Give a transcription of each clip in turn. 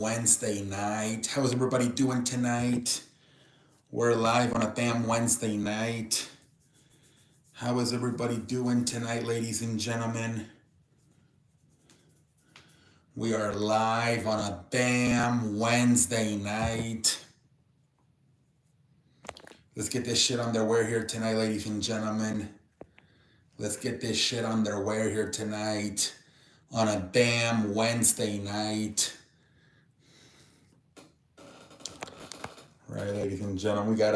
Wednesday night. How is everybody doing tonight? We're live on a damn Wednesday night. How is everybody doing tonight, ladies and gentlemen? We are live on a damn Wednesday night. Let's get this shit underway here tonight, ladies and gentlemen. Let's get this shit underway here tonight on a damn Wednesday night. Right, ladies and gentlemen, we got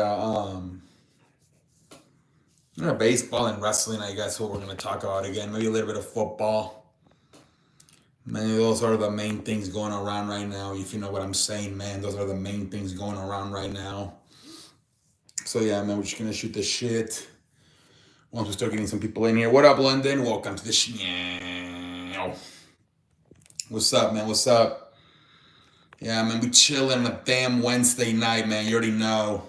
baseball and wrestling, I guess, what we're going to talk about again. Maybe a little bit of football. Man, those are the main things going around right now. If you know what I'm saying, man, those are the main things going around right now. So, yeah, man, we're just going to shoot the shit once we start getting some people in here. What up, London? Welcome to the show. What's up, man? What's up? Yeah, man, we chilling on a damn Wednesday night, man. You already know.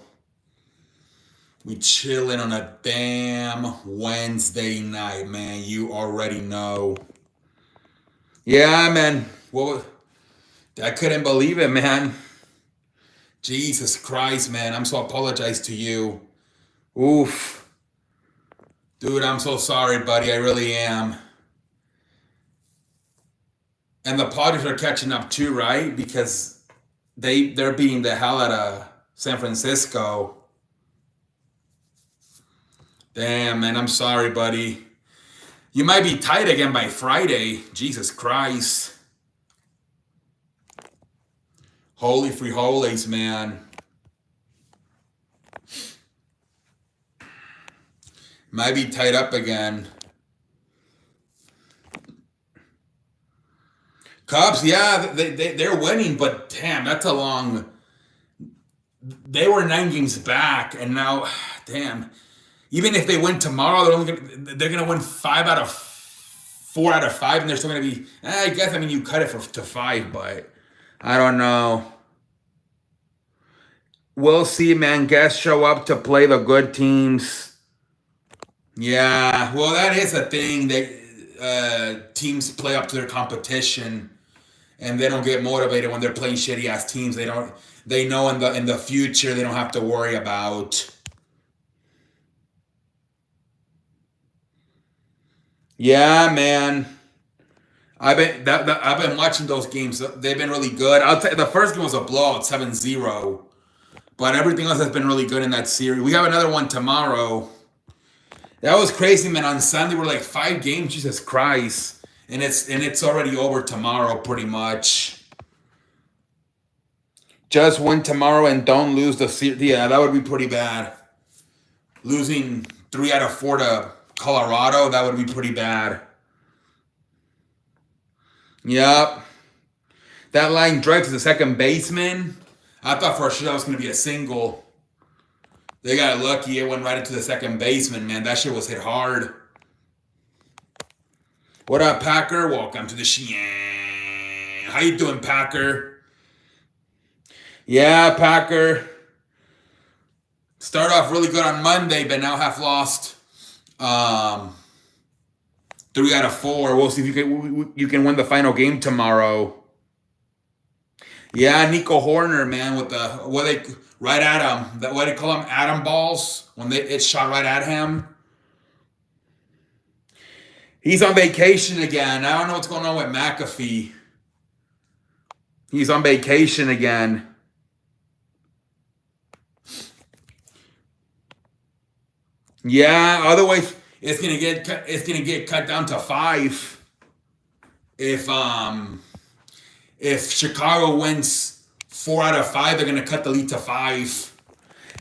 We chilling on a damn Wednesday night, man. You already know. Yeah, man. I couldn't believe it, man. Jesus Christ, man. I'm so apologize to you. Oof. Dude, I'm so sorry, buddy. I really am. And the Padres are catching up too, right? Because they're beating the hell out of San Francisco. Damn, man, I'm sorry, buddy. You might be tight again by Friday. Jesus Christ. Holy free holies, man. Might be tied up again. Cubs, yeah, they're winning, but damn, that's a long... They were 9 games back, and now, damn... Even if they win tomorrow, they're gonna win 4 out of 5, and they're still gonna be. I guess you cut it to 5, but I don't know. We'll see, man. Guests show up to play the good teams. Yeah, well, that is a thing. Teams play up to their competition, and they don't get motivated when they're playing shitty ass teams. They don't. They know in the future they don't have to worry about. Yeah, man. I've been watching those games. They've been really good. I'll tell you, the first game was a blowout, 7-0. But everything else has been really good in that series. We have another one tomorrow. That was crazy, man. On Sunday we're like 5 games. Jesus Christ. And it's already over tomorrow, pretty much. Just win tomorrow and don't lose the series. Yeah, that would be pretty bad. Losing 3 out of 4 to Colorado, that would be pretty bad. Yep. That line drive to the second baseman. I thought for sure that was going to be a single. They got lucky. It went right into the second baseman, man. That shit was hit hard. What up, Packer? Welcome to the show. How you doing, Packer? Yeah, Packer. Start off really good on Monday, but now have lost 3 out of 4. We'll see if you can win the final game tomorrow. Yeah, Nico Horner, man, with the what they call them, atom balls, when it's shot right at him. He's on vacation again. I don't know what's going on with McAfee. He's on vacation again. Yeah, otherwise it's gonna get cut down to 5 if Chicago wins 4 out of 5. They're gonna cut the lead to 5.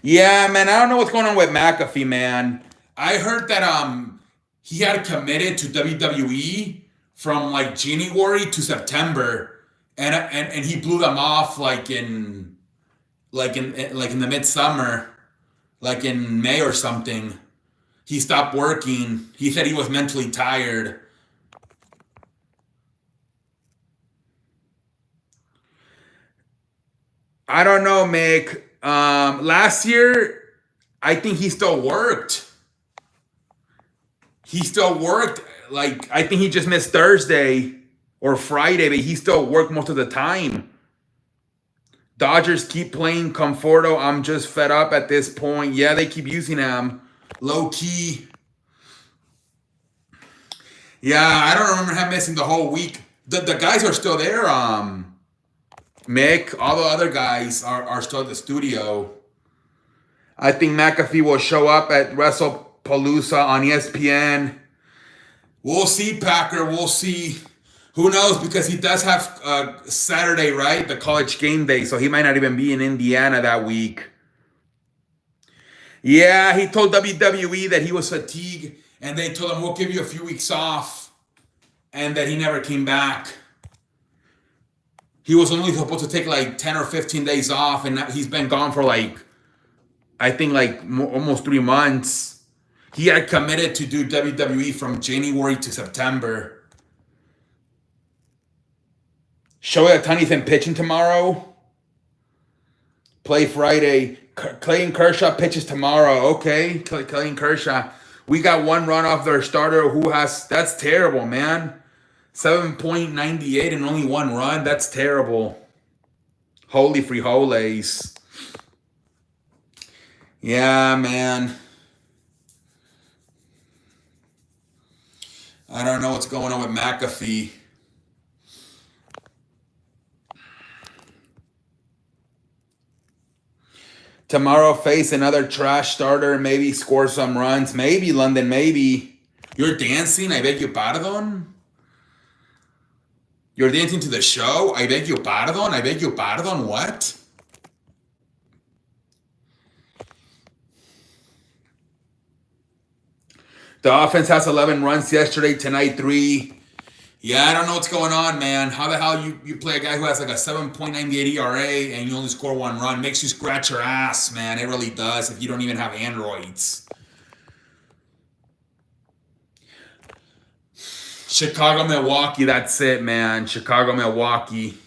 Yeah, man, I don't know what's going on with McAfee, man. I heard that he had committed to WWE from like January to September, and he blew them off like in the midsummer, like in May or something. He stopped working. He said he was mentally tired. I don't know, Mick. Last year, I think he still worked. Like, I think he just missed Thursday or Friday, but he still worked most of the time. Dodgers keep playing Conforto. I'm just fed up at this point. Yeah, they keep using him. Low key. Yeah, I don't remember him missing the whole week. The guys are still there. Mick, all the other guys are still at the studio. I think McAfee will show up at WrestlePalooza on ESPN. We'll see, Packer. We'll see. Who knows? Because he does have Saturday, right? The college game day. So he might not even be in Indiana that week. Yeah, he told WWE that he was fatigued. And they told him, we'll give you a few weeks off. And that he never came back. He was only supposed to take like 10 or 15 days off. And he's been gone for like, I think like almost 3 months. He had committed to do WWE from January to September. Shohei Ohtani's pitching tomorrow. Play Friday. Clayton Kershaw pitches tomorrow. Okay, Clayton Kershaw. We got 1 run off their starter who has... That's terrible, man. 7.98 and only 1 run. That's terrible. Holy frijoles. Yeah, man. I don't know what's going on with McAfee. Tomorrow face another trash starter, maybe score some runs. Maybe, London, maybe. You're dancing? I beg your pardon? You're dancing to the show? I beg your pardon? I beg your pardon? What? The offense has 11 runs yesterday, tonight 3. Yeah, I don't know what's going on, man. How the hell you play a guy who has like a 7.98 ERA and you only score 1 run? Makes you scratch your ass, man. It really does if you don't even have androids. Chicago, Milwaukee, that's it, man. Chicago, Milwaukee.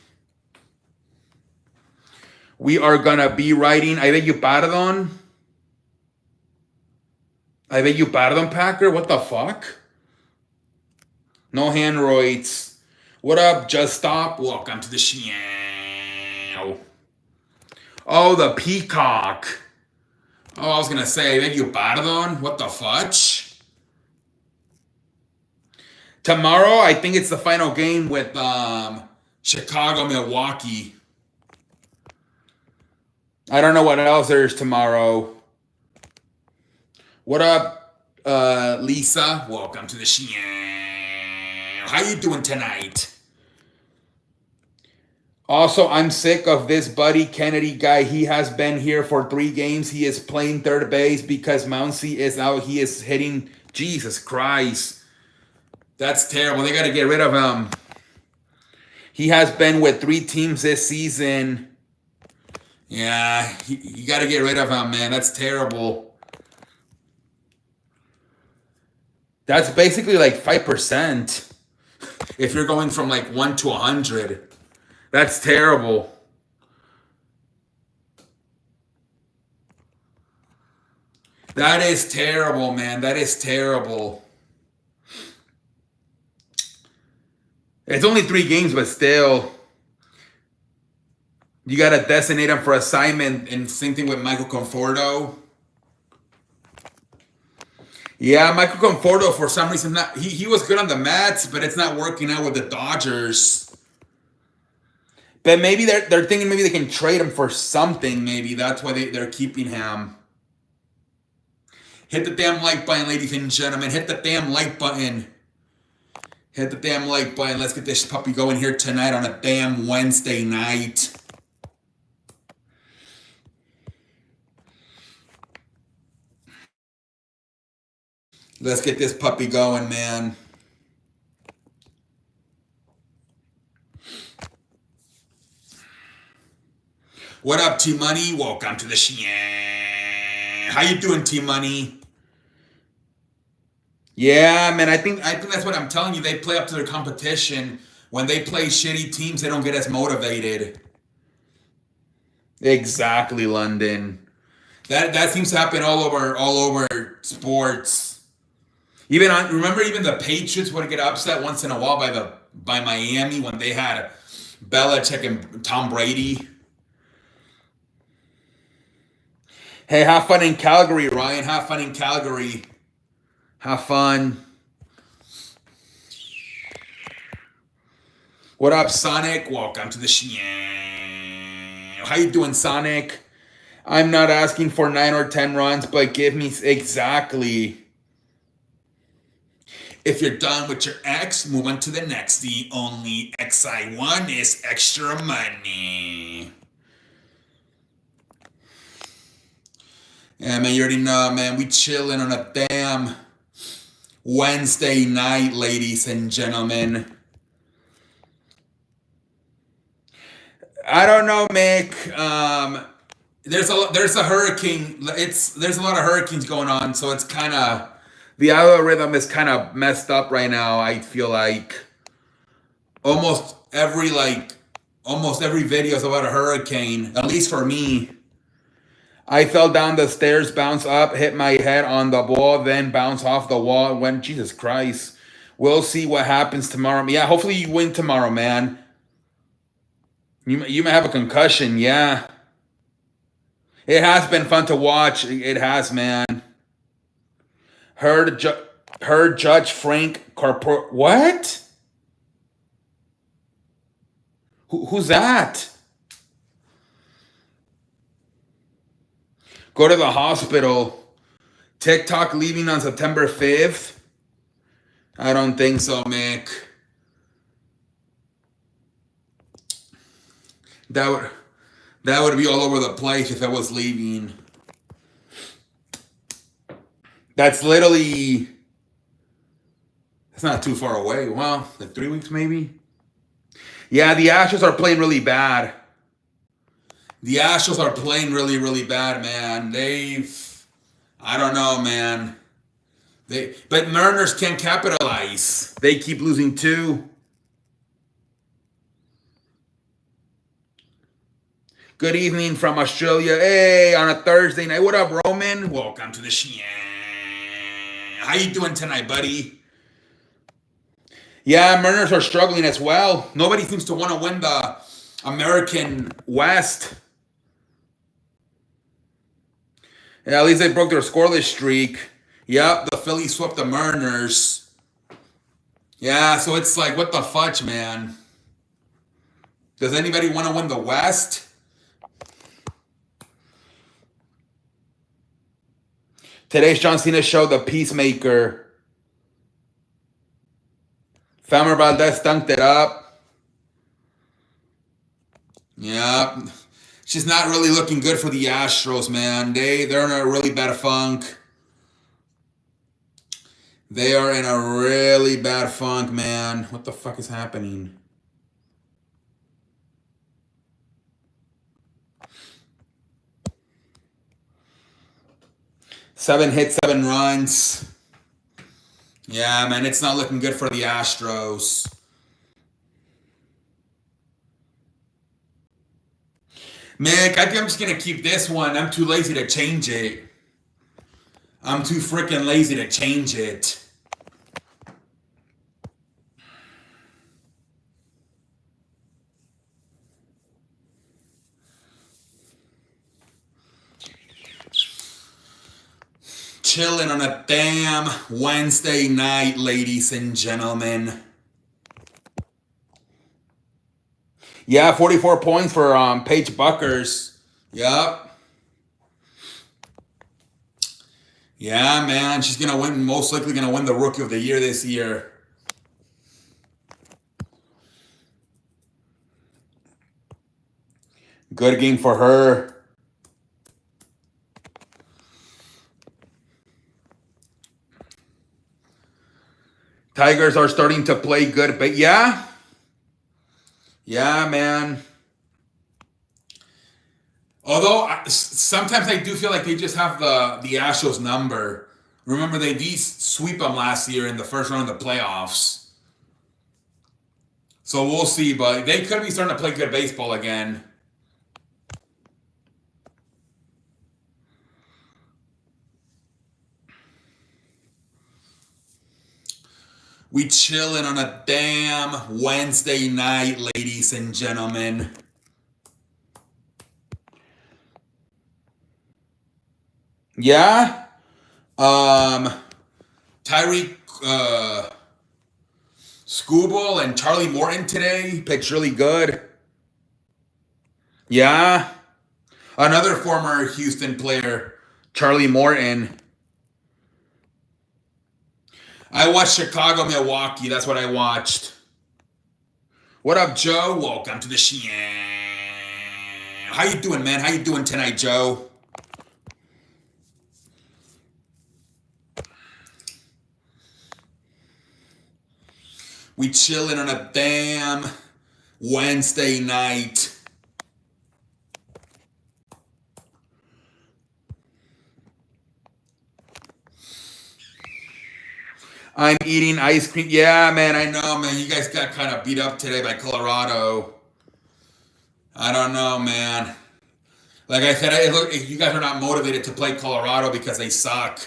We are going to be writing, I beg you pardon. I beg you pardon, Packer? What the fuck? No handroids. What up, Just Stop? Welcome to the show. Oh, the peacock. Oh, I was going to say, I beg you pardon? What the fudge? Tomorrow, I think it's the final game with Chicago, Milwaukee. I don't know what else there is tomorrow. What up, Lisa? Welcome to the show. How you doing tonight? Also, I'm sick of this Buddy Kennedy guy. He has been here for 3 games. He is playing third base because Mounsey is out. He is hitting. Jesus Christ. That's terrible. They got to get rid of him. He has been with 3 teams this season. Yeah, you got to get rid of him, man. That's terrible. That's basically like 5%. If you're going from like 1 to 100. That's terrible. That is terrible, man. That is terrible. It's only 3 games, but still. You got to designate him for assignment, and same thing with Michael Conforto. Yeah, Michael Conforto, for some reason, he was good on the Mets, but it's not working out with the Dodgers. But maybe they're thinking maybe they can trade him for something, maybe. That's why they're keeping him. Hit the damn like button, ladies and gentlemen. Hit the damn like button. Hit the damn like button. Let's get this puppy going here tonight on a damn Wednesday night. Let's get this puppy going, man. What up, T-Money? Welcome to the show. How you doing, T-Money? Yeah, man, I think that's what I'm telling you. They play up to their competition. When they play shitty teams, they don't get as motivated. Exactly, London. That seems to happen all over sports. Remember the Patriots would get upset once in a while by Miami when they had Belichick and Tom Brady. Hey, have fun in Calgary, Ryan. Have fun in Calgary. Have fun. What up, Sonic? Welcome to the show. How you doing, Sonic? I'm not asking for 9 or 10 runs, but give me exactly. If you're done with your ex, move on to the next. The only ex I want is extra money. Yeah, man, you already know, man. We chilling on a damn Wednesday night, ladies and gentlemen. I don't know, Mick. There's a hurricane. There's a lot of hurricanes going on, so it's kind of the algorithm is kind of messed up right now. I feel like almost every video is about a hurricane. At least for me. I fell down the stairs, bounced up, hit my head on the wall, then bounced off the wall. Went, Jesus Christ. We'll see what happens tomorrow. Yeah, hopefully you win tomorrow, man. You may have a concussion, yeah. It has been fun to watch. It has, man. Heard Judge Frank Corpor... What? Who's that? Go to the hospital. TikTok leaving on September 5th? I don't think so, Mick. That would be all over the place if I was leaving. That's literally... It's not too far away. Well, like 3 weeks maybe? Yeah, the Astros are playing really bad. The Astros are playing really, really bad, man. I don't know, man. But Mariners can't capitalize. They keep losing too. Good evening from Australia. Hey, on a Thursday night. What up, Roman? Welcome to the show. How you doing tonight, buddy? Yeah, Mariners are struggling as well. Nobody seems to want to win the American West. Yeah, at least they broke their scoreless streak. Yep, the Phillies swept the Mariners. Yeah, so it's like, what the fudge, man? Does anybody want to win the West? Today's John Cena show, The Peacemaker. Famer Valdez dunked it up. Yep. She's not really looking good for the Astros, man. They're in a really bad funk. They are in a really bad funk, man. What the fuck is happening? Seven hits, 7 runs. Yeah, man, it's not looking good for the Astros. Mick, I think I'm just going to keep this one. I'm too lazy to change it. I'm too freaking lazy to change it. Chilling on a damn Wednesday night, ladies and gentlemen. Yeah, 44 points for Paige Buckers. Yep. Yeah, man, she's gonna win. Most likely gonna win the Rookie of the Year this year. Good game for her. Tigers are starting to play good, but yeah. Yeah, man. Although sometimes I do feel like they just have the Astros number. Remember, they did sweep them last year in the first round of the playoffs. So we'll see, but they could be starting to play good baseball again. We chilling on a damn Wednesday night, ladies and gentlemen. Yeah. Tyreek Skubal and Charlie Morton today pitched really good. Yeah. Another former Houston player, Charlie Morton. I watched Chicago, Milwaukee. That's what I watched. What up, Joe? Welcome to the show. How you doing, man? How you doing tonight, Joe? We chilling on a damn Wednesday night. I'm eating ice cream. Yeah, man, I know, man. You guys got kind of beat up today by Colorado. I don't know, man. Like I said, look, you guys are not motivated to play Colorado because they suck.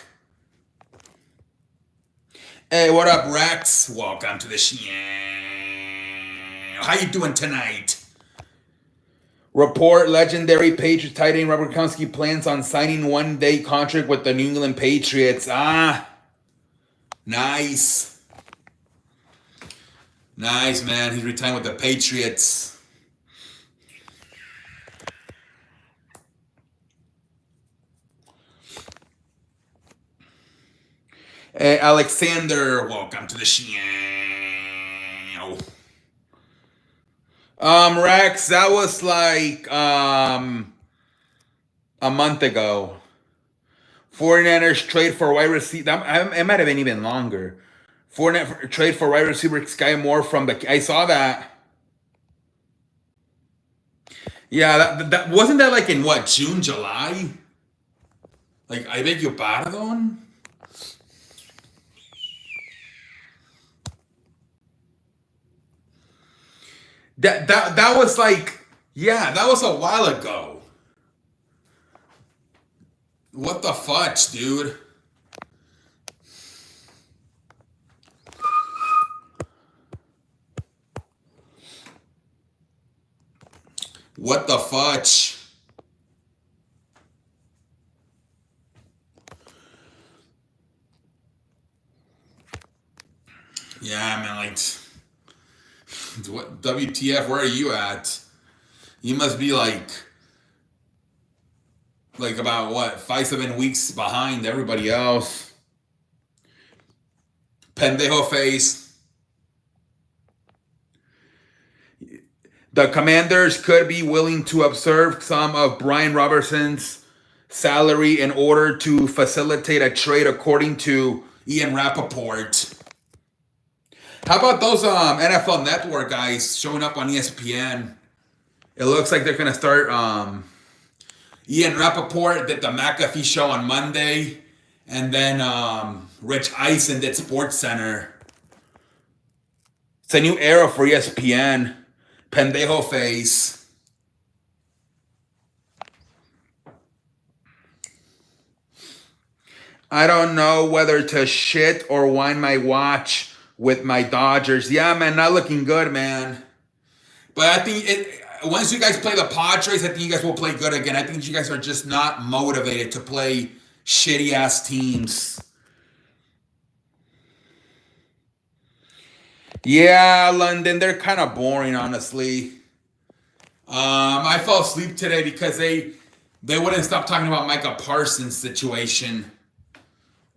Hey, what up, Rex? Welcome to the show. How you doing tonight? Report: legendary Patriots tight end Robert Gronkowski plans on signing one-day contract with the New England Patriots. Nice. Nice, man. He's retiring with the Patriots. Hey, Alexander, welcome to the show. Rex, that was like a month ago. 49ers trade for wide receiver. It might have been even longer. 49ers trade for wide receiver Sky Moore from the. I saw that. Yeah, that wasn't that like in what, June, July? Like, I beg your pardon? That was like, yeah, that was a while ago. What the fudge, dude? What the fudge? Yeah, man, like, what, WTF, where are you at? You must be like about what, 5-7 weeks behind everybody else. Pendejo face. The Commanders could be willing to absorb some of Brian Robertson's salary in order to facilitate a trade, according to Ian Rappaport. How about those NFL Network guys showing up on ESPN? It looks like they're going to start. Ian Rappaport did the McAfee show on Monday. And then Rich Eisen did Sports Center. It's a new era for ESPN. Pendejo face. I don't know whether to shit or wind my watch with my Dodgers. Yeah, man, not looking good, man. But I think once you guys play the Padres, I think you guys will play good again. I think you guys are just not motivated to play shitty-ass teams. Yeah, London, they're kind of boring, honestly. I fell asleep today because they wouldn't stop talking about Micah Parsons' situation.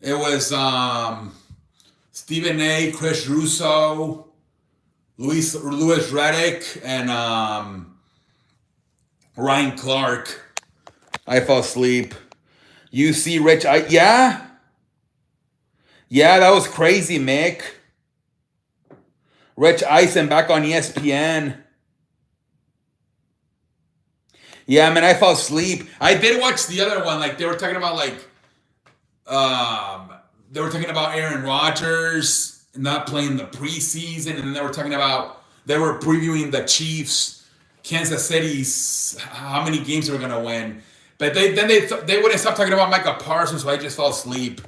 It was Stephen A., Chris Russo, Louis Riddick, and Ryan Clark. I fell asleep. You see Rich, yeah? Yeah, that was crazy, Mick. Rich Eisen back on ESPN. Yeah, man, I fell asleep. I did watch the other one. Like, they were talking about, like, they were talking about Aaron Rodgers not playing the preseason, and then they were previewing the Chiefs, Kansas City's, how many games they were gonna win. But they wouldn't stop talking about Micah Parsons, so I just fell asleep.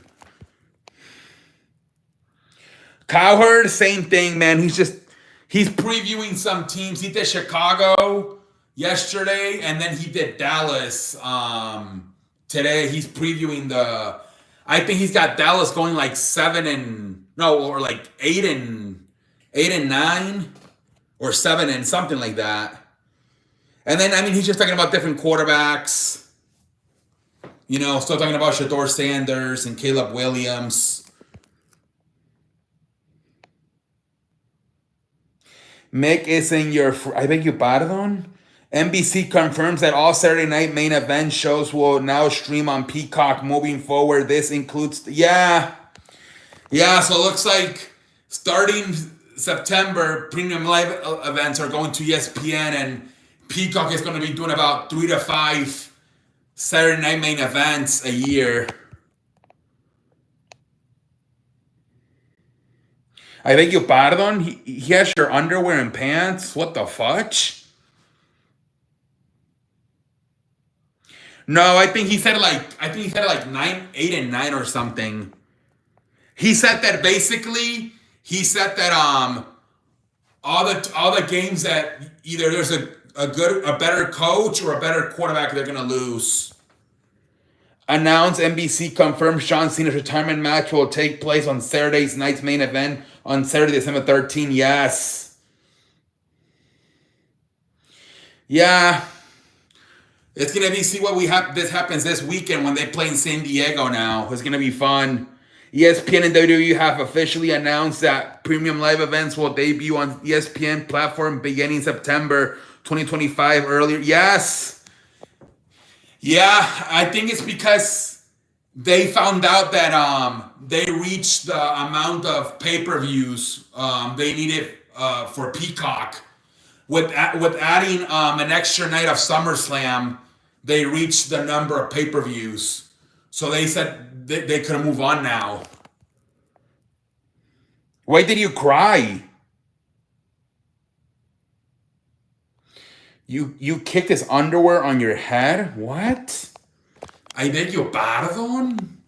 Cowherd, same thing, man. He's previewing some teams. He did Chicago yesterday, and then he did Dallas Today he's previewing the. I think he's got Dallas going like 8-9, or 7 and something like that. And then I mean he's just talking about different quarterbacks. Still talking about Shador Sanders and Caleb Williams. Mick is in your. I beg your pardon? NBC confirms that all Saturday night main event shows will now stream on Peacock moving forward. This includes. Yeah. So it looks like starting September, premium live events are going to ESPN, and Peacock is going to be doing about 3 to 5 Saturday night main events a year. I beg your pardon? He has your underwear and pants? What the fudge? No, I think he said like 8 and 9 or something. He said that basically all the games that either there's a better coach or a better quarterback, they're gonna lose. Announced NBC confirms John Cena's retirement match will take place on Saturday's night's main event on Saturday, December 13. Yes. Yeah. It's gonna be see what this happens this weekend when they play in San Diego now. It's gonna be fun. ESPN and WWE have officially announced that premium live events will debut on ESPN platform beginning September 2025 earlier. Yes. Yeah, I think it's because they found out that they reached the amount of pay-per-views they needed for Peacock. With adding an extra night of SummerSlam, they reached the number of pay-per-views. So they said they could move on now. Why did you cry? You kicked his underwear on your head? What? I beg your pardon?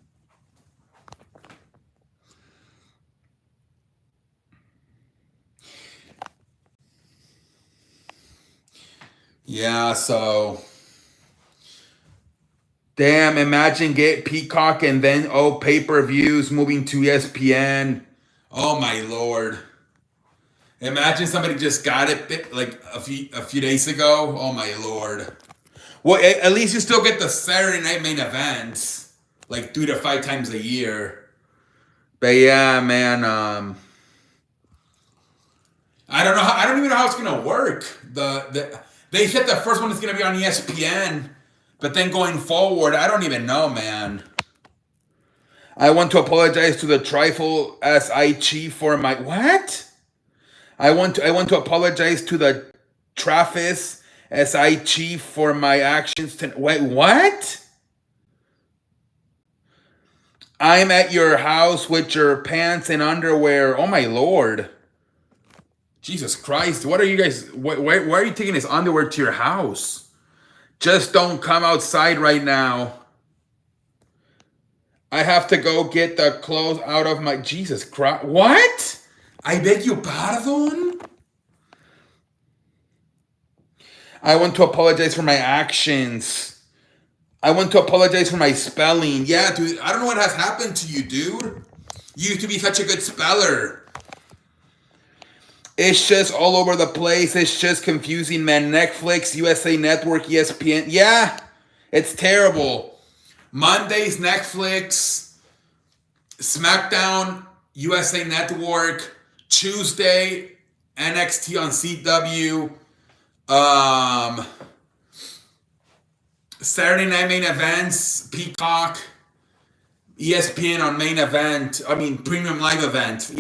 Yeah, so damn, imagine get Peacock and then pay-per-views moving to ESPN. Oh my lord. Imagine somebody just got it like a few days ago. Oh my lord. Well, at least you still get the Saturday night main events like 3 to 5 times a year. But yeah, man, I don't know I don't even know how it's gonna work. They said the first one is gonna be on ESPN, but then going forward, I don't even know, man. I want to apologize to the Trifle SI Chief for my what? I want to apologize to the Travis SI Chief for my actions. Wait, what? I'm at your house with your pants and underwear. Oh my lord. Jesus Christ. What are you guys... Why are you taking this underwear to your house? Just don't come outside right now. I have to go get the clothes out of my... Jesus Christ. What? I beg your pardon? I want to apologize for my actions. I want to apologize for my spelling. Yeah, dude. I don't know what has happened to you, dude. You used to be such a good speller. It's just all over the place. It's just confusing, man. Netflix, USA Network, ESPN. Yeah, it's terrible. Mondays, Netflix. SmackDown, USA Network. Tuesday, NXT on CW. Saturday night main events, Peacock. ESPN on main event. I mean, premium live event.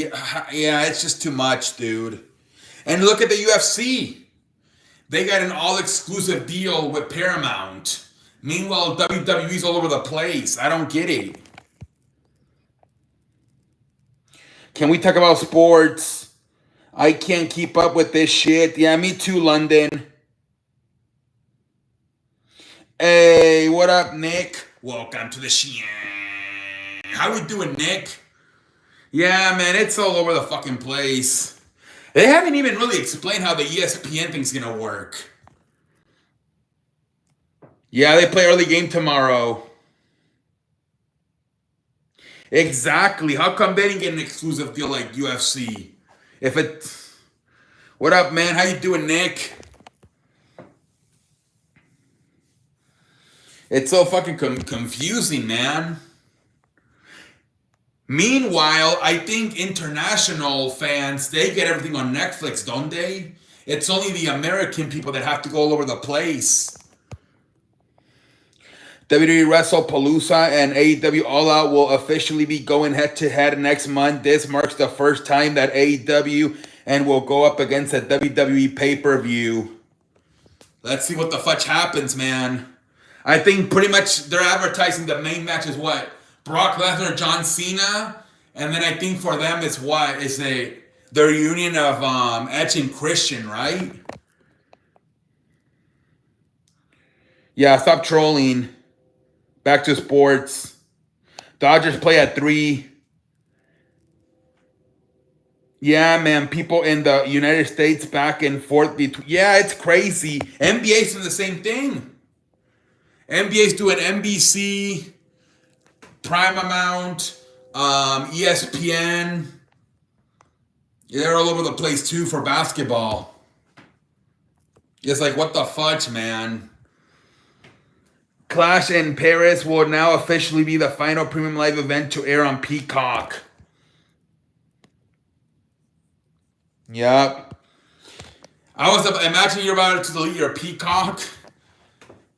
Yeah, it's just too much, dude. And look at the UFC. They got an all-exclusive deal with Paramount. Meanwhile, WWE's all over the place. I don't get it. Can we talk about sports? I can't keep up with this shit. Yeah, me too, London. Hey, what up, Nick? Welcome to the show. How we doing, Nick? Yeah, man, it's all over the fucking place. They haven't even really explained how the ESPN thing's gonna work. Yeah, they play early game tomorrow. Exactly. How come they didn't get an exclusive deal like UFC? If it, what up, man? How you doing, Nick? It's so fucking confusing, man. Meanwhile, I think international fans, they get everything on Netflix, don't they? It's only the American people that have to go all over the place. WWE WrestlePalooza and AEW All Out will officially be going head-to-head next month. This marks the first time that AEW and will go up against a WWE pay-per-view. Let's see what the fudge happens, man. I think pretty much they're advertising the main match is what? Brock Lesnar, John Cena, and then I think for them it's what? It's the reunion of Edge and Christian, right? Yeah, stop trolling. Back to sports. Dodgers play at 3. Yeah, man, people in the United States back and forth between. Yeah, it's crazy. NBA's doing the same thing. NBA's doing NBC, Prime Amount, ESPN. Yeah, they're all over the place too for basketball. It's like, what the fudge, man? Clash in Paris will now officially be the final premium live event to air on Peacock. Yep. I was imagining you're about to delete your Peacock.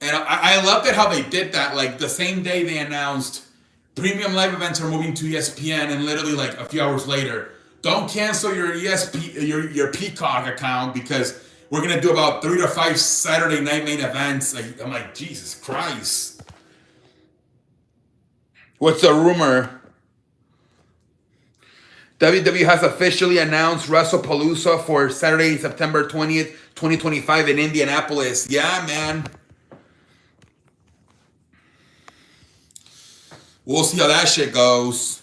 And I loved it how they did that. Like the same day they announced premium live events are moving to ESPN, and literally like a few hours later, don't cancel your your Peacock account because we're gonna do about 3 to 5 Saturday night main events. Like, I'm like, Jesus Christ. What's the rumor? WWE has officially announced WrestlePalooza for Saturday, September 20th, 2025 in Indianapolis. Yeah, man. We'll see how that shit goes.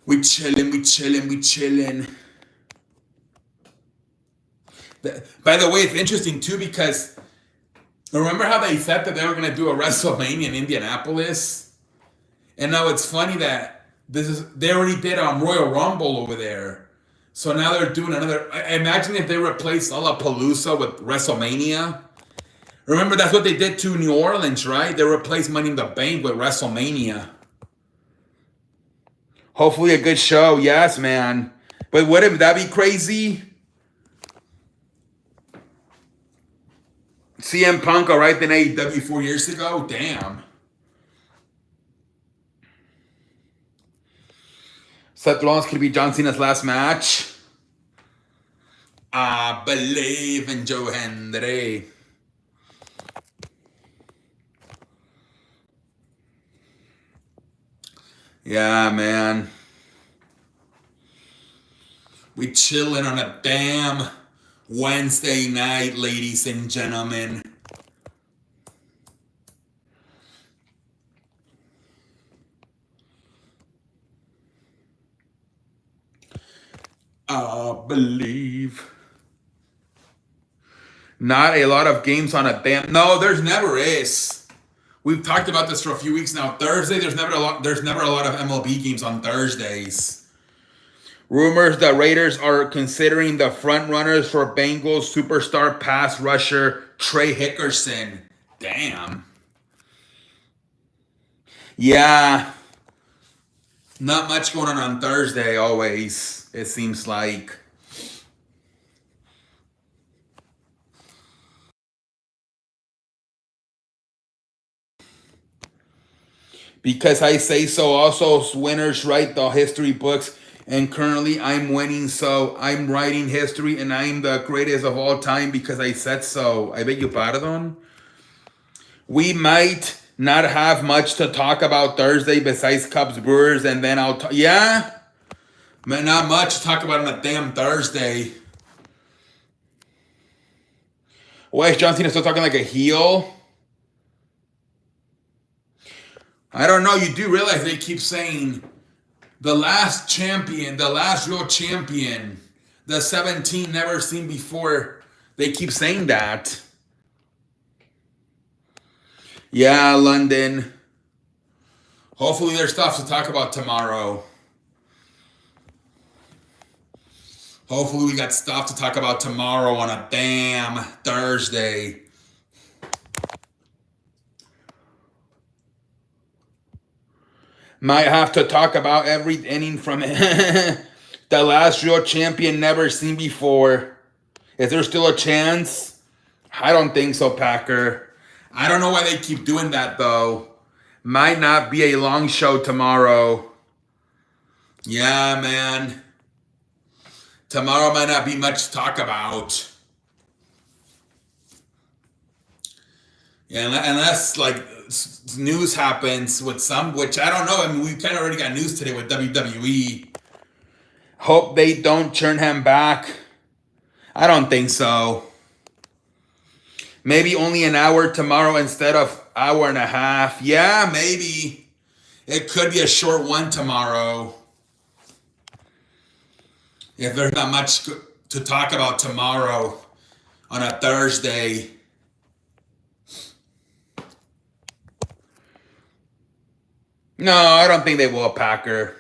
We chilling. By the way, it's interesting too because remember how they said that they were gonna do a WrestleMania in Indianapolis, and now it's funny that they already did Royal Rumble over there, so now they're doing another. Imagine if they replaced Lollapalooza with WrestleMania. Remember that's what they did to New Orleans, right? They replaced Money in the Bank with WrestleMania. Hopefully a good show, yes, man. But wouldn't that be crazy? CM Punk arrived in AEW 4 years ago? Damn. Seth Rollins could be John Cena's last match. I believe in Joe Hendry. Yeah, man. We chilling on a damn Wednesday night, ladies and gentlemen. I believe. Not a lot of games on a damn. No, there's never is. We've talked about this for a few weeks now. Thursday, there's never a lot of MLB games on Thursdays. Rumors that Raiders are considering the front runners for Bengals superstar pass rusher Trey Hickerson. Damn. Yeah. Not much going on Thursday always, it seems like. Because I say so. Also, winners write the history books. And currently I'm winning, so I'm writing history, and I'm the greatest of all time because I said so. I beg you pardon. We might not have much to talk about Thursday besides Cubs Brewers, and then I'll talk. Yeah? Man, not much to talk about on a damn Thursday. Why is John Cena still talking like a heel? I don't know. You do realize they keep saying the last champion, the last real champion, The 17 never seen before. They keep saying that. Yeah, London. Hopefully there's stuff to talk about tomorrow. Hopefully we got stuff to talk about tomorrow on a damn Thursday. Might have to talk about every inning from the last real champion never seen before. Is there still a chance? I don't think so, Packer. I don't know why they keep doing that, though. Might not be a long show tomorrow. Yeah, man. Tomorrow might not be much to talk about. Yeah, unless like news happens with some, which I don't know. I mean, we kind of already got news today with WWE. Hope they don't turn him back. I don't think so. Maybe only an hour tomorrow instead of hour and a half. Yeah, maybe. It could be a short one tomorrow. If there's not much to talk about tomorrow on a Thursday. No, I don't think they will, Packer.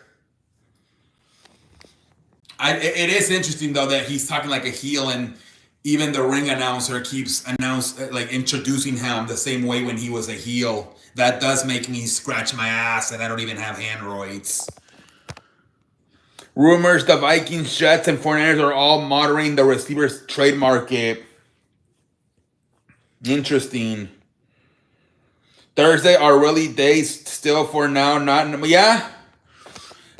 It is interesting, though, that he's talking like a heel, and even the ring announcer keeps introducing him the same way when he was a heel. That does make me scratch my ass, and I don't even have androids. Rumors the Vikings, Jets, and 49ers are all monitoring the receivers trade market. Interesting. Thursday are really days still for now. Yeah.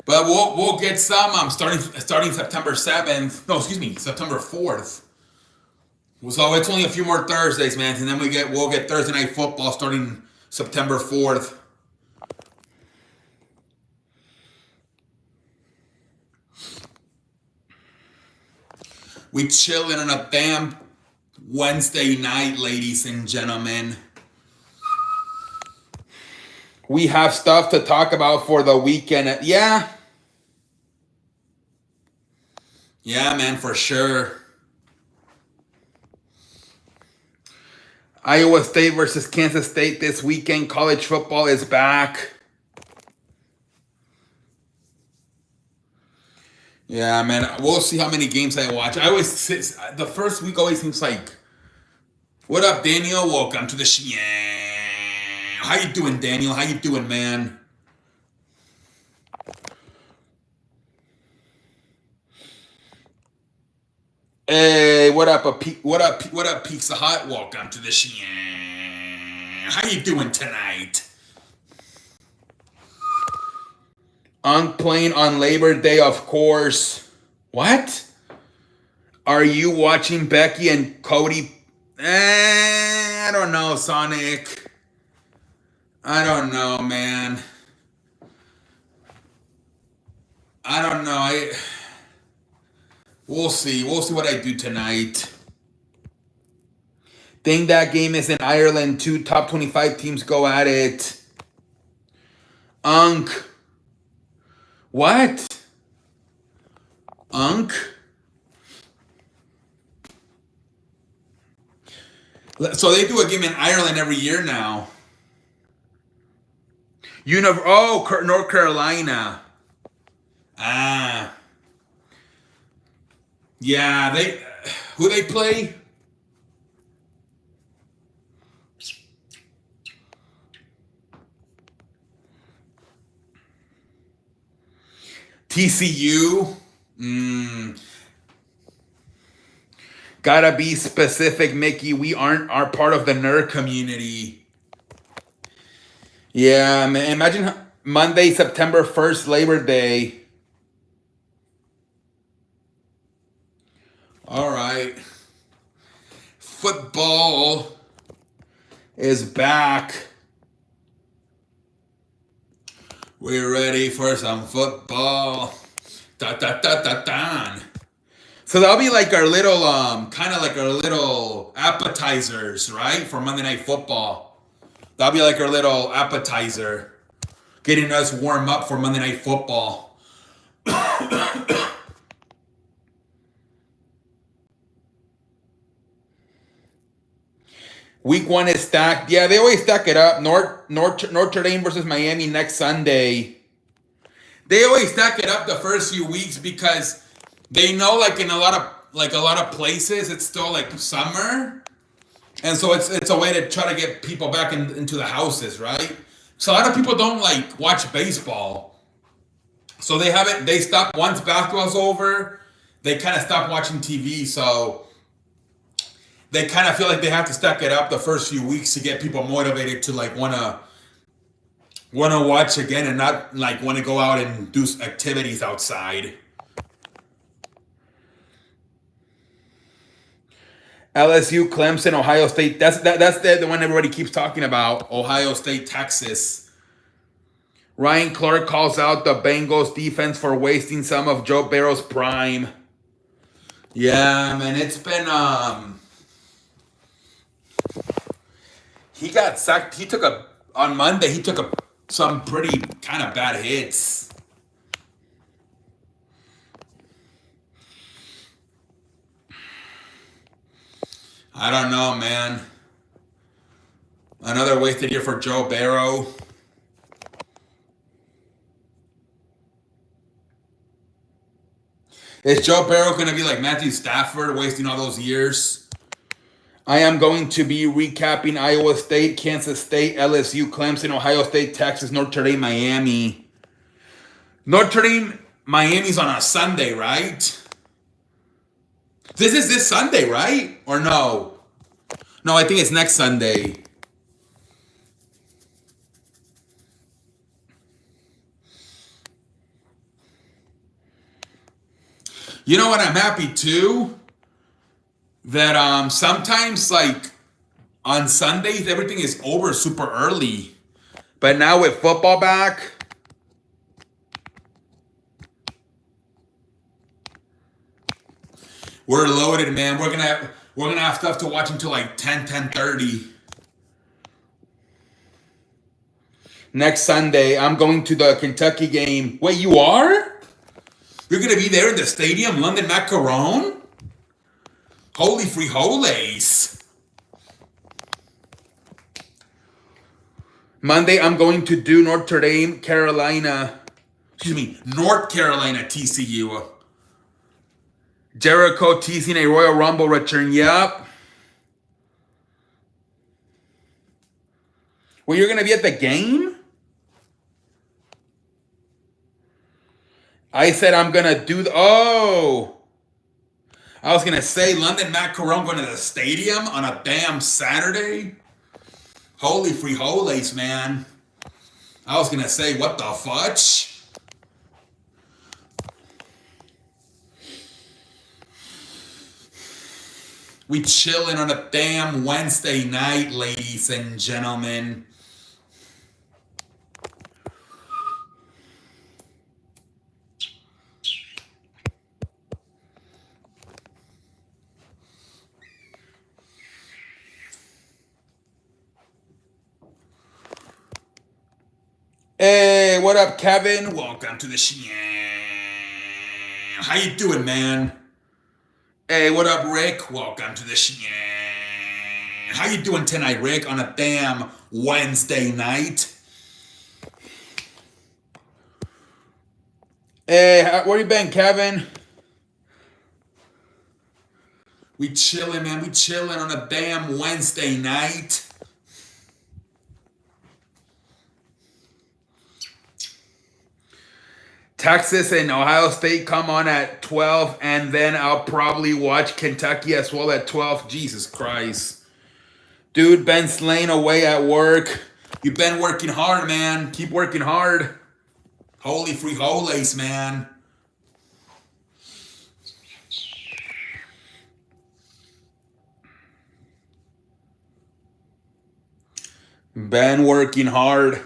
But we'll get some. I'm starting September 7th. No, excuse me, September 4th. So it's only a few more Thursdays, man, and then we'll get Thursday Night Football starting September 4th. We chilling on a damn Wednesday night, ladies and gentlemen. We have stuff to talk about for the weekend. Yeah. Yeah, man, for sure. Iowa State versus Kansas State this weekend. College football is back. Yeah, man. We'll see how many games I watch. The first week always seems like, what up, Daniel? Welcome to the show. How you doing, Daniel? How you doing, man? Hey, what up, Pizza Hut? Welcome to the show. How you doing tonight? I'm playing on Labor Day, of course. What? Are you watching Becky and Cody? I don't know, Sonic. I don't know, man. I don't know. We'll see. We'll see what I do tonight. Think that game is in Ireland. 2 top 25 teams go at it. Unk. What? Unk? So they do a game in Ireland every year now. North Carolina. Yeah, who they play? TCU? Gotta be specific, Mickey. We are part of the nerd community. Yeah, man. Imagine Monday, September 1st, Labor Day. All right. Football is back. We're ready for some football. So that'll be like our little, kind of like our little appetizers, right? For Monday Night Football. That'll be like our little appetizer. Getting us warm up for Monday Night Football. Week 1 is stacked. Yeah, they always stack it up. Notre Dame versus Miami next Sunday. They always stack it up the first few weeks because they know, like in a lot of places, it's still like summer, and so it's a way to try to get people back into the houses, right? So a lot of people don't like watch baseball, so they stop once basketball's over. They kind of stop watching TV, so they kind of feel like they have to stack it up the first few weeks to get people motivated to like wanna watch again and not like want to go out and do activities outside. LSU, Clemson, Ohio State. That's the one everybody keeps talking about. Ohio State, Texas. Ryan Clark calls out the Bengals defense for wasting some of Joe Burrow's prime. Yeah, man, it's been he got sacked. On Monday he took some pretty kind of bad hits. I don't know, man. Another wasted year for Joe Burrow. Is Joe Burrow going to be like Matthew Stafford, wasting all those years? I am going to be recapping Iowa State, Kansas State, LSU, Clemson, Ohio State, Texas, Notre Dame, Miami. Notre Dame, Miami's on a Sunday, right? This is this Sunday, right? Or no? No, I think it's next Sunday. You know what? I'm happy too that sometimes like on Sundays everything is over super early, but now with football back, we're loaded, man. We're gonna have stuff to watch until like 10:30. Next Sunday, I'm going to the Kentucky game. Wait, you are? You're gonna be there in the stadium, London Macaron? Holy free holies. Monday, I'm going to do North Carolina, TCU. Jericho teasing a Royal Rumble return. Yep. Well, you're going to be at the game? I said I'm going to do I was going to say London Macaron going to the stadium on a damn Saturday. Holy free holies, man. I was going to say, what the fudge? We chilling on a damn Wednesday night, ladies and gentlemen. Hey, what up, Kevin? Welcome to the show. How you doing, man? Hey, what up, Rick? Welcome to the show. How you doing tonight, Rick, on a damn Wednesday night? Hey, where you been, Kevin? We chilling, man. We chilling on a damn Wednesday night. Texas and Ohio State come on at 12, and then I'll probably watch Kentucky as well at 12. Jesus Christ. Dude, Ben Slane away at work. You've been working hard, man. Keep working hard. Holy free holies, man. Been working hard.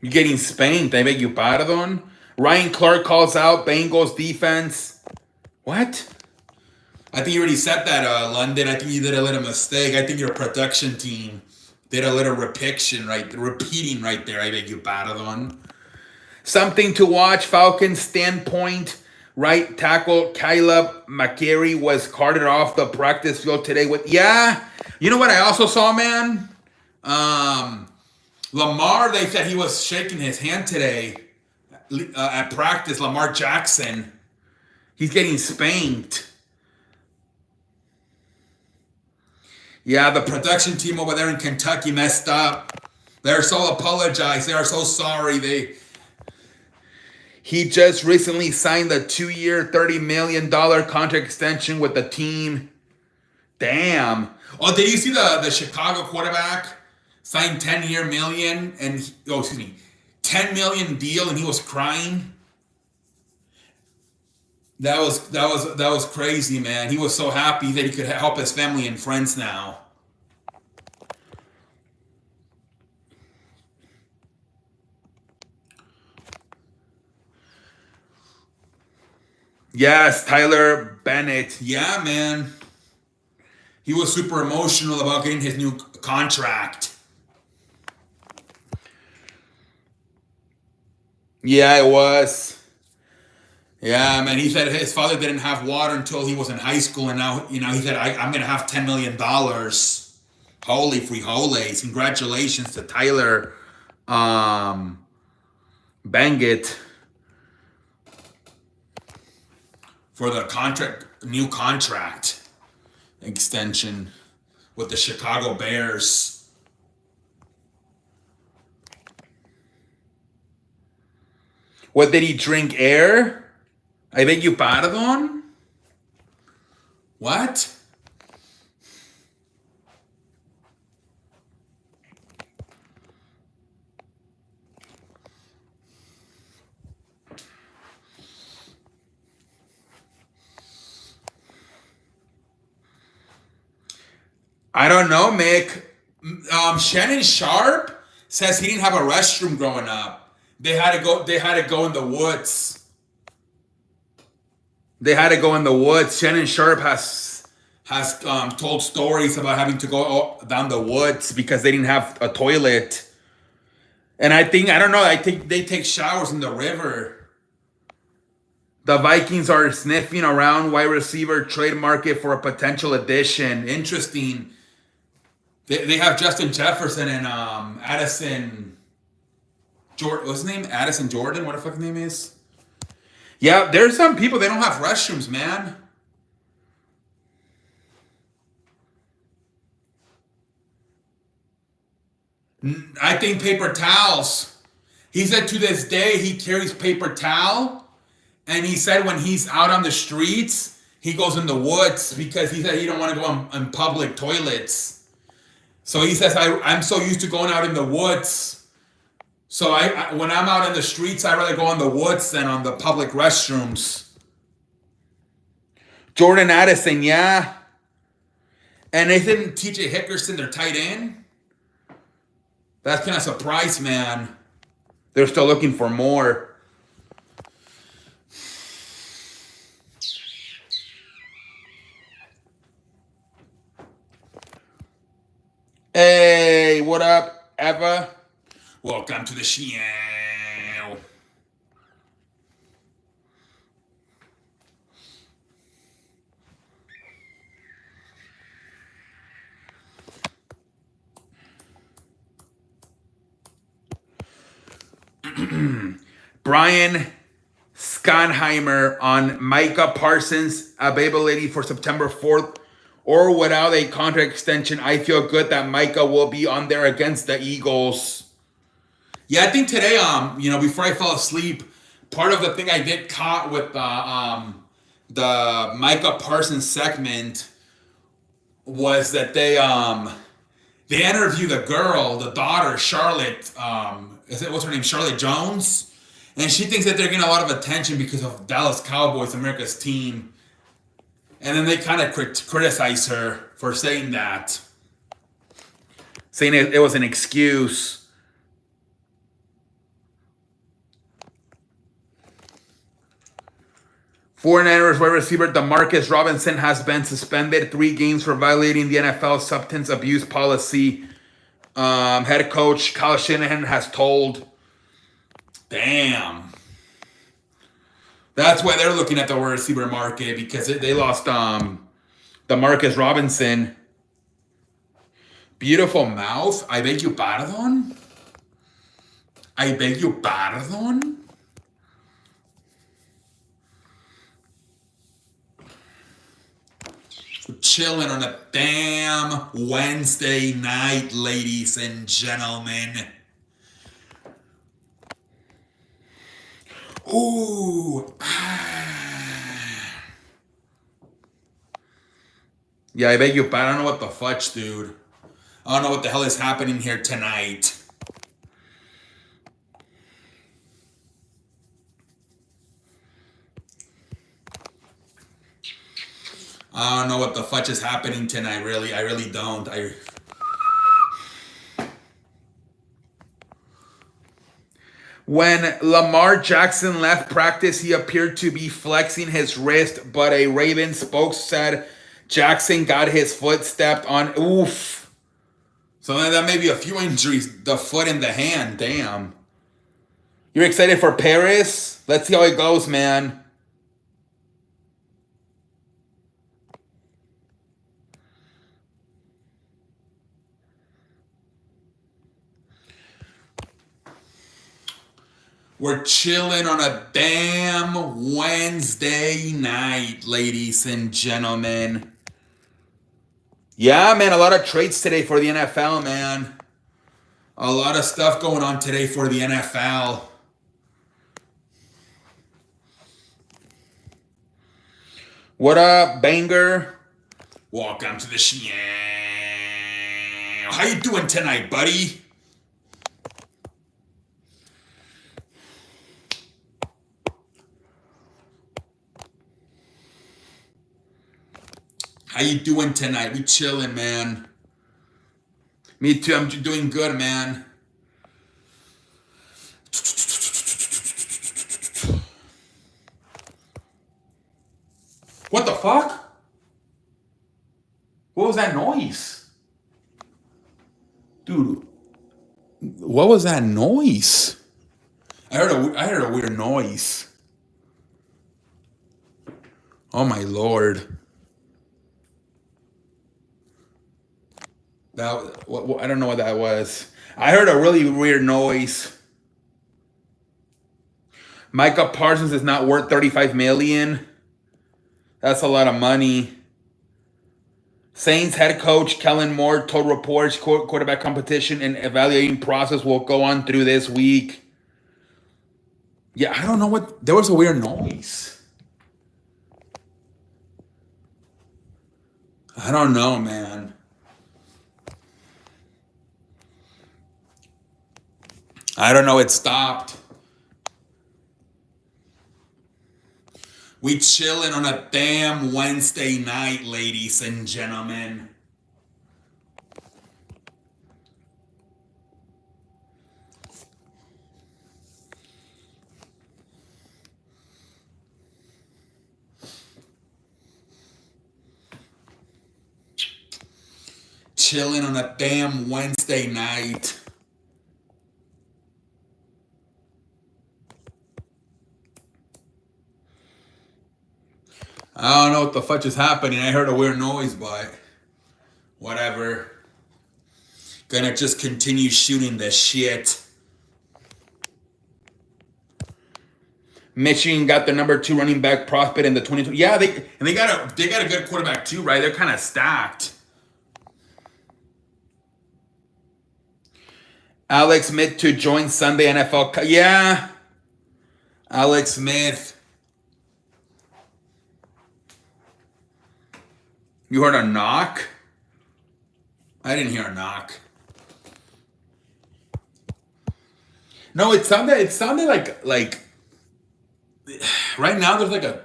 You're getting spanked. I beg you pardon. Ryan Clark calls out Bengals defense. What? I think you already said that, London. I think you did a little mistake. I think your production team did a little repeating right there. I beg you pardon. Something to watch. Falcons standpoint. Right tackle Caleb McCary was carted off the practice field today with, yeah. You know what I also saw, man? Lamar, they said he was shaking his hand today at practice. Lamar Jackson. He's getting spanked. Yeah, the production team over there in Kentucky messed up. They're so apologized. They are so sorry. He just recently signed a 2-year, $30 million contract extension with the team. Damn. Oh, did you see the Chicago quarterback signed 10-year million and 10 million deal and he was crying? That was crazy, man. He was so happy that he could help his family and friends now. Yes, Tyler Bennett. Yeah, man. He was super emotional about getting his new contract. Yeah, it was. Yeah, man. He said his father didn't have water until he was in high school, and now, he said, I'm going to have $10 million. Holy free holies. Congratulations to Tyler Bennett for the new contract extension with the Chicago Bears. What, did he drink air? I beg you pardon? What? I don't know, Mick. Shannon Sharp says he didn't have a restroom growing up. They had to go in the woods. They had to go in the woods. Shannon Sharp has told stories about having to go down the woods because they didn't have a toilet. And I think they take showers in the river. The Vikings are sniffing around wide receiver trade market for a potential addition. Interesting. They have Justin Jefferson and Addison Jordan. What's his name? Addison Jordan? What the fuck his name is? Yeah, there's some people, they don't have restrooms, man. I think paper towels. He said to this day he carries paper towel. And he said when he's out on the streets, he goes in the woods because he said he don't want to go in public toilets. So he says, I'm so used to going out in the woods. So when I'm out in the streets, I'd rather go in the woods than on the public restrooms. Jordan Addison, yeah. And Nathan TJ Hickerson, their tight end. That's kind of surprised, man. They're still looking for more. Hey, what up, Eva? Welcome to the show. Brian Skonheimer on Micah Parsons' availability for September 4th or without a contract extension. I feel good that Micah will be on there against the Eagles. Yeah, I think today, before I fell asleep, part of the thing I did caught with the Micah Parsons segment was that they interview the girl, the daughter, Charlotte. What's her name? Charlotte Jones, and she thinks that they're getting a lot of attention because of Dallas Cowboys, America's team. And then they kind of criticize her for saying that, saying it was an excuse. 49ers wide receiver Demarcus Robinson has been suspended 3 games for violating the NFL substance abuse policy. Head coach Kyle Shanahan has told. Damn. That's why they're looking at the wide receiver market, because they lost the Marcus Robinson. Beautiful mouth. I beg you pardon. I beg you pardon. Chilling on a damn Wednesday night, ladies and gentlemen. Ooh. Yeah, I beg you, but I don't know what the fudge, dude. I don't know what the hell is happening here tonight. I don't know what the fudge is happening tonight, really. I really don't. When Lamar Jackson left practice, he appeared to be flexing his wrist, but a Ravens spokesman said Jackson got his foot stepped on. Oof. So that may be a few injuries. The foot and the hand. Damn. You're excited for Paris? Let's see how it goes, man. We're chilling on a damn Wednesday night, ladies and gentlemen. Yeah, man, a lot of trades today for the NFL, man. A lot of stuff going on today for the NFL. What up, Banger? Welcome to the show. How you doing tonight, buddy? How you doing tonight? We chilling, man. Me too. I'm doing good, man. What the fuck? What was that noise? Dude, what was that noise? I heard a weird noise. Oh my Lord. I don't know what that was. I heard a really weird noise. Micah Parsons is not worth $35 million. That's a lot of money. Saints head coach Kellen Moore told reports quarterback competition and evaluating process will go on through this week. Yeah, I don't know what. There was a weird noise. I don't know, man. I don't know. It stopped. We chilling on a damn Wednesday night, ladies and gentlemen. Chilling on a damn Wednesday night. I don't know what the fudge is happening. I heard a weird noise, but whatever. Gonna just continue shooting the shit. Michigan got the number 2 running back prospect in the 2020. Yeah, they got a good quarterback too, right? They're kind of stacked. Alex Smith to join Sunday NFL. Yeah, Alex Smith. You heard a knock? I didn't hear a knock. No, it sounded like right now there's like a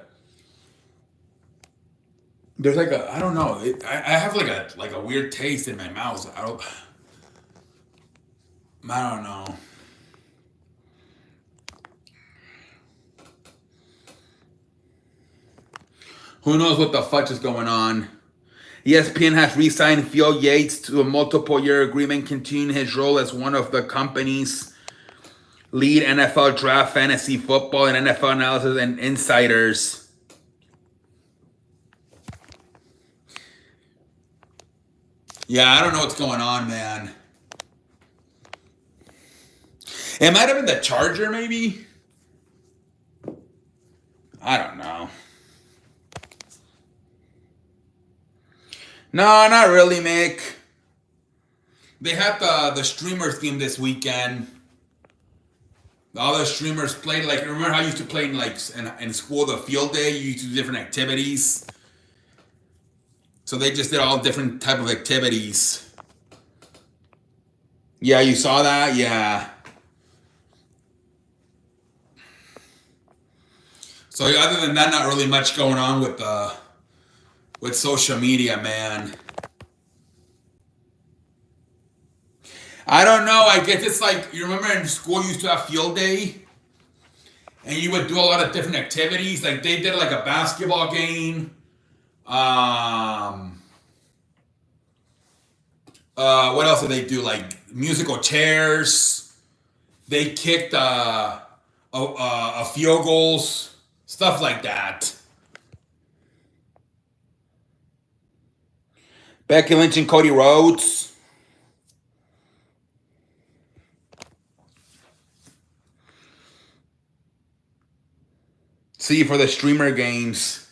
I don't know. I have like a weird taste in my mouth. I don't know. Who knows what the fudge is going on? ESPN has re-signed Phil Yates to a multiple-year agreement, continuing his role as one of the company's Lead NFL draft, fantasy football, and NFL analysis and insiders. Yeah, I don't know what's going on, man. It might have been the charger, maybe. I don't know. No, not really, Mick. They had the streamer theme this weekend. All the streamers played, like, remember how you used to play in school, the field day? You used to do different activities. So they just did all different type of activities. Yeah, you saw that? Yeah. So other than that, not really much going on with social media, man. I don't know. I guess it's like, you remember in school you used to have field day? And you would do a lot of different activities. Like they did like a basketball game. What else did they do? Like musical chairs. They kicked a field goals. Stuff like that. Becky Lynch and Cody Rhodes. See, for the streamer games.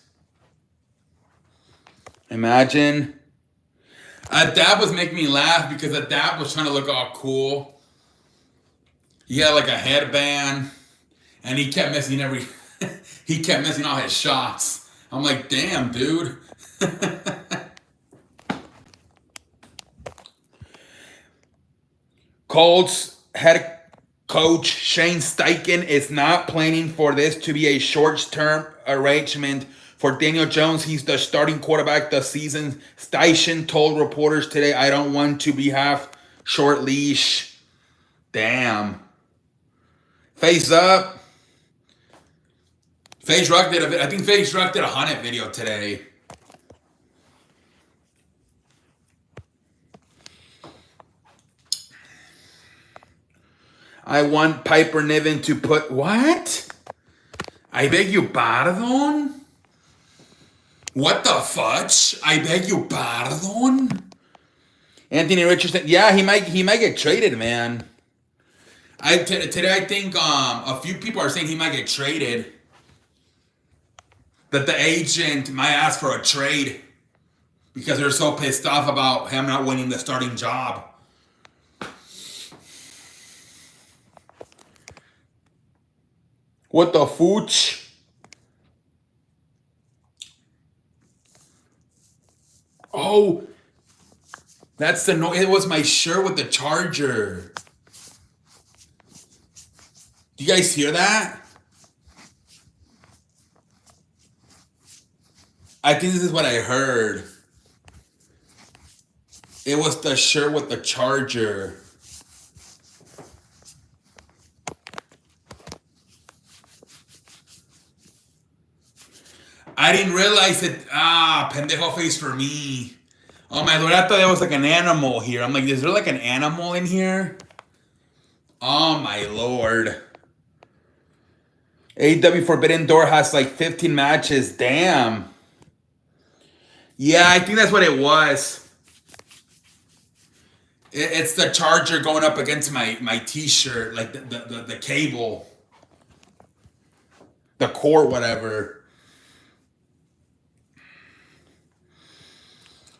Imagine. Dab was making me laugh because Dab was trying to look all cool. He had like a headband, and he kept missing he kept missing all his shots. I'm like, damn, dude. Colts head coach Shane Steichen is not planning for this to be a short-term arrangement for Daniel Jones. He's the starting quarterback this season. Steichen told reporters today, I don't want to be half short leash. Damn. Face up. FaZe Ruck did I think FaZe Ruck did a Hunnit video today. I want Piper Niven to put what? I beg you pardon? What the fudge? I beg you pardon? Anthony Richardson, yeah, he might get traded, man. Today I think a few people are saying he might get traded. That the agent might ask for a trade because they're so pissed off about him not winning the starting job. What the fooch? Oh, that's the no. It was my shirt with the charger. Do you guys hear that? I think this is what I heard. It was the shirt with the charger. I didn't realize it. Pendejo face for me. Oh my lord, I thought there was like an animal here. I'm like, is there like an animal in here? Oh my lord. AEW Forbidden Door has like 15 matches. Damn. Yeah, I think that's what it was. It's the charger going up against my t-shirt, like the cable. The cord, whatever.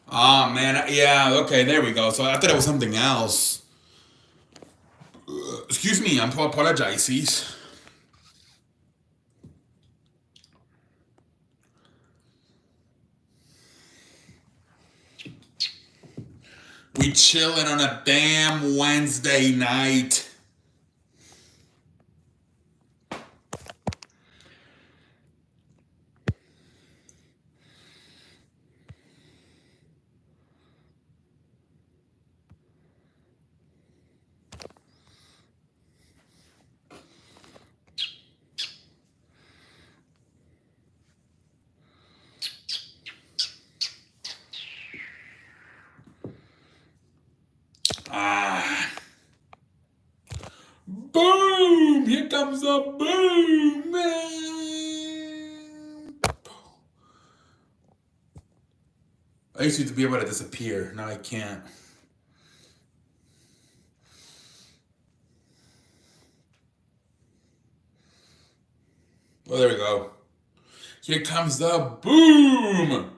Oh, man. Yeah, okay, there we go. So I thought it was something else. Excuse me, I'm apologizes. We chilling on a damn Wednesday night. Boom! Here comes the boom, man. I used to be able to disappear. Now I can't. Oh, there we go. Here comes the boom.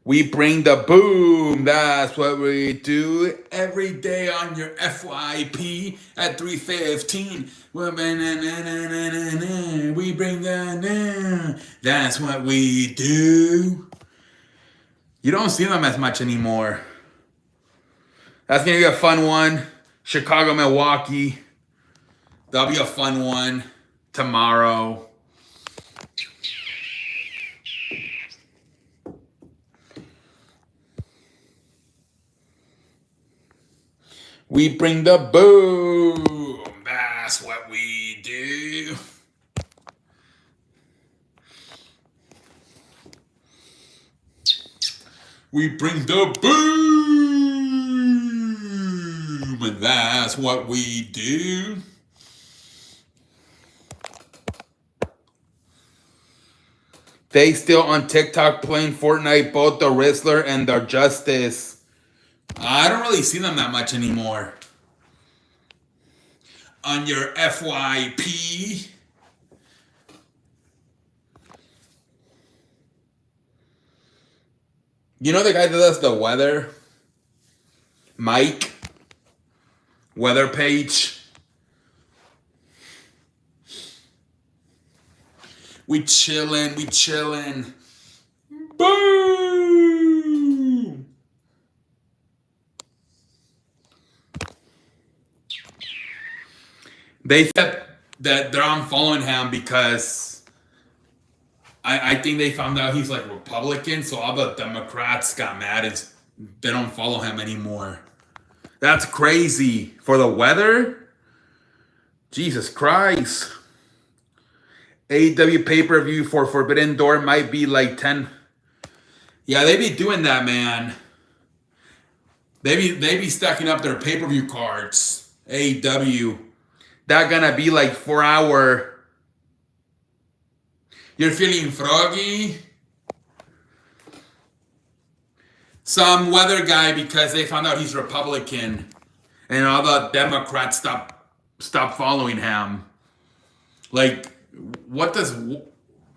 We bring the boom. That's what we do every day on your FYP at 3:15. We bring the. That's what we do. You don't see them as much anymore. That's gonna be a fun one. Chicago, Milwaukee. That'll be a fun one tomorrow. We bring the boom. That's what we do. We bring the boom. And that's what we do. They still on TikTok playing Fortnite, both the Rizzler and the Justice. I don't really see them that much anymore. On your FYP. You know the guy that does the weather? Mike. Weather page. We chillin'. Boom! They said that they're unfollowing him because I think they found out he's like Republican, so all the Democrats got mad and they don't follow him anymore. That's crazy. For the weather? Jesus Christ. AEW pay-per-view for Forbidden Door might be like 10. Yeah, they be doing that, man. They be stacking up their pay-per-view cards. AEW. That gonna be like 4-hour. You're feeling froggy? Some weather guy because they found out he's Republican. And all the Democrats stop following him. Like, what does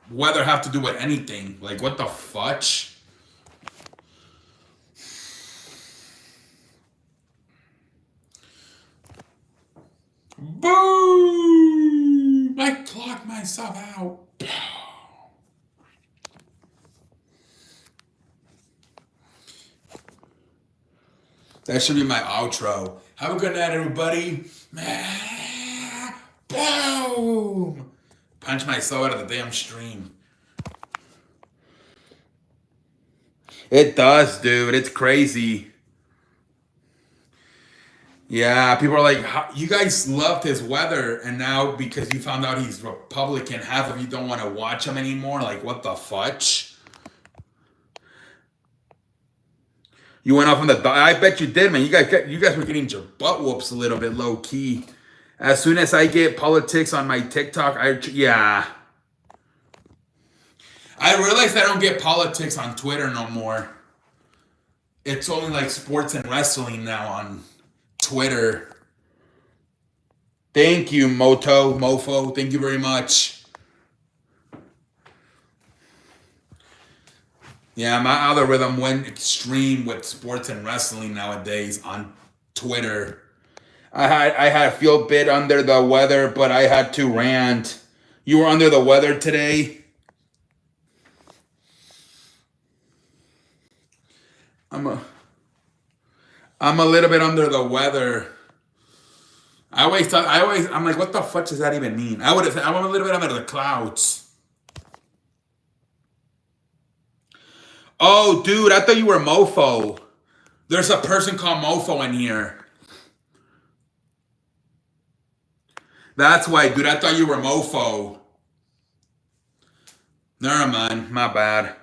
weather have to do with anything? Like, what the fudge? Boom! I clocked myself out. That should be my outro. Have a good night, everybody. Boom! Punch myself out of the damn stream. It does, dude. It's crazy. Yeah, people are like, you guys loved his weather, and now because you found out he's Republican, half of you don't want to watch him anymore. Like, what the fudge? You went off on the. I bet you did, man. You guys were getting your butt whoops a little bit low key. As soon as I get politics on my TikTok, yeah. I realized I don't get politics on Twitter no more. It's only like sports and wrestling now on Twitter. Thank you, Mofo. Thank you very much. Yeah, my algorithm went extreme with sports and wrestling nowadays on Twitter. I had a feel bit under the weather, but I had to rant. You were under the weather today? I'm a little bit under the weather. I'm like, what the fuck does that even mean? I'm a little bit under the clouds. Oh, dude, I thought you were Mofo. There's a person called Mofo in here. That's why, dude. I thought you were Mofo. Never mind. My bad.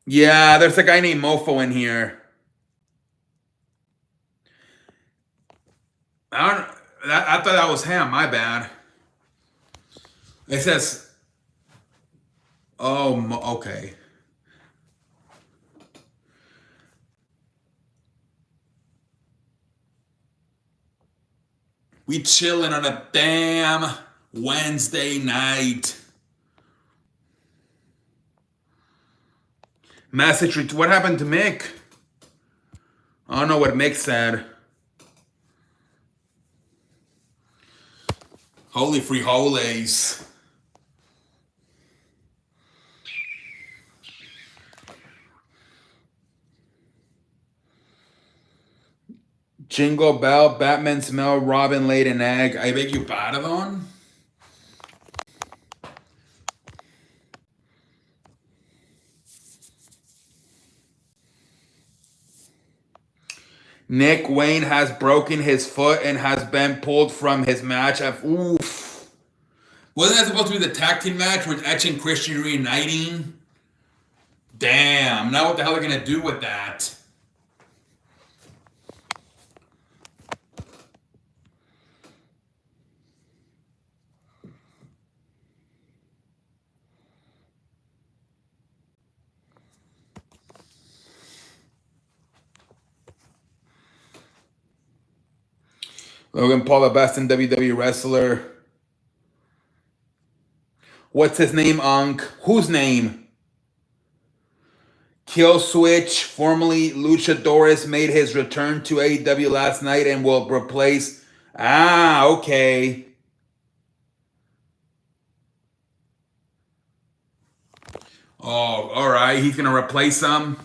Yeah, there's a guy named Mofo in here. I thought that was him. My bad. It says, oh, okay. We chilling on a damn Wednesday night. Message. What happened to Mick? I don't know what Mick said. Holy free holies. Jingle bell, Batman smell, Robin laid an egg. I beg you pardon? Nick Wayne has broken his foot and has been pulled from his match. Oof. Wasn't that supposed to be the tag team match with Edge and Christian reuniting? Damn. Now what the hell are they going to do with that? Logan Paul, the best in WWE wrestler. What's his name, Unc? Whose name? Kill Switch, formerly Luchadores, made his return to AEW last night and will replace... Ah, okay. Oh, all right. He's going to replace him.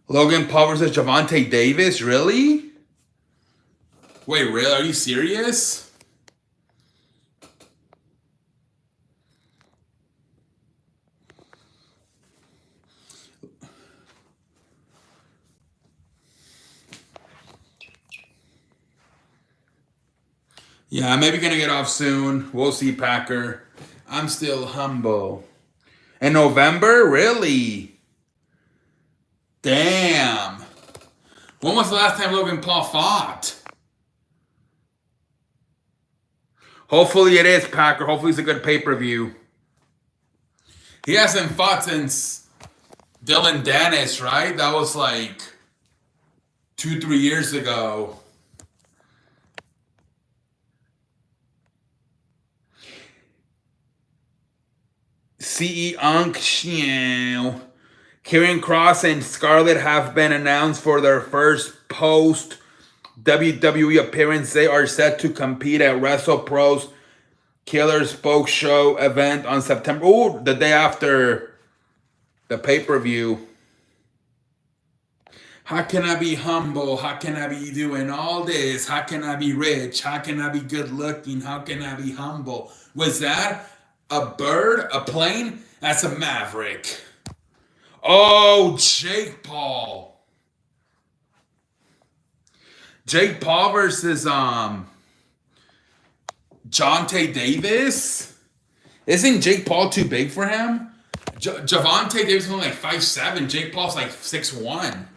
Logan Paul versus Javante Davis? Really? Wait, really? Are you serious? Yeah, I'm maybe going to get off soon. We'll see, Packer. I'm still humble. In November? Really? Damn. When was the last time Logan Paul fought? Hopefully it is, Packer. Hopefully it's a good pay-per-view. He hasn't fought since Dylan Dennis, right? That was like 2-3 years ago. CE Unk Karen Cross and Scarlett have been announced for their first post WWE appearance. They are set to compete at WrestlePro's Killer Spoke Show event on September. Oh, the day after the pay-per-view. How can I be humble? How can I be doing all this? How can I be rich? How can I be good looking? How can I be humble? Was that a bird? A plane? That's a Maverick. Oh, Jake Paul. Jake Paul versus Jonte Davis. Isn't Jake Paul too big for him? Javante Davis is only like 5'7". Jake Paul's like 6'1".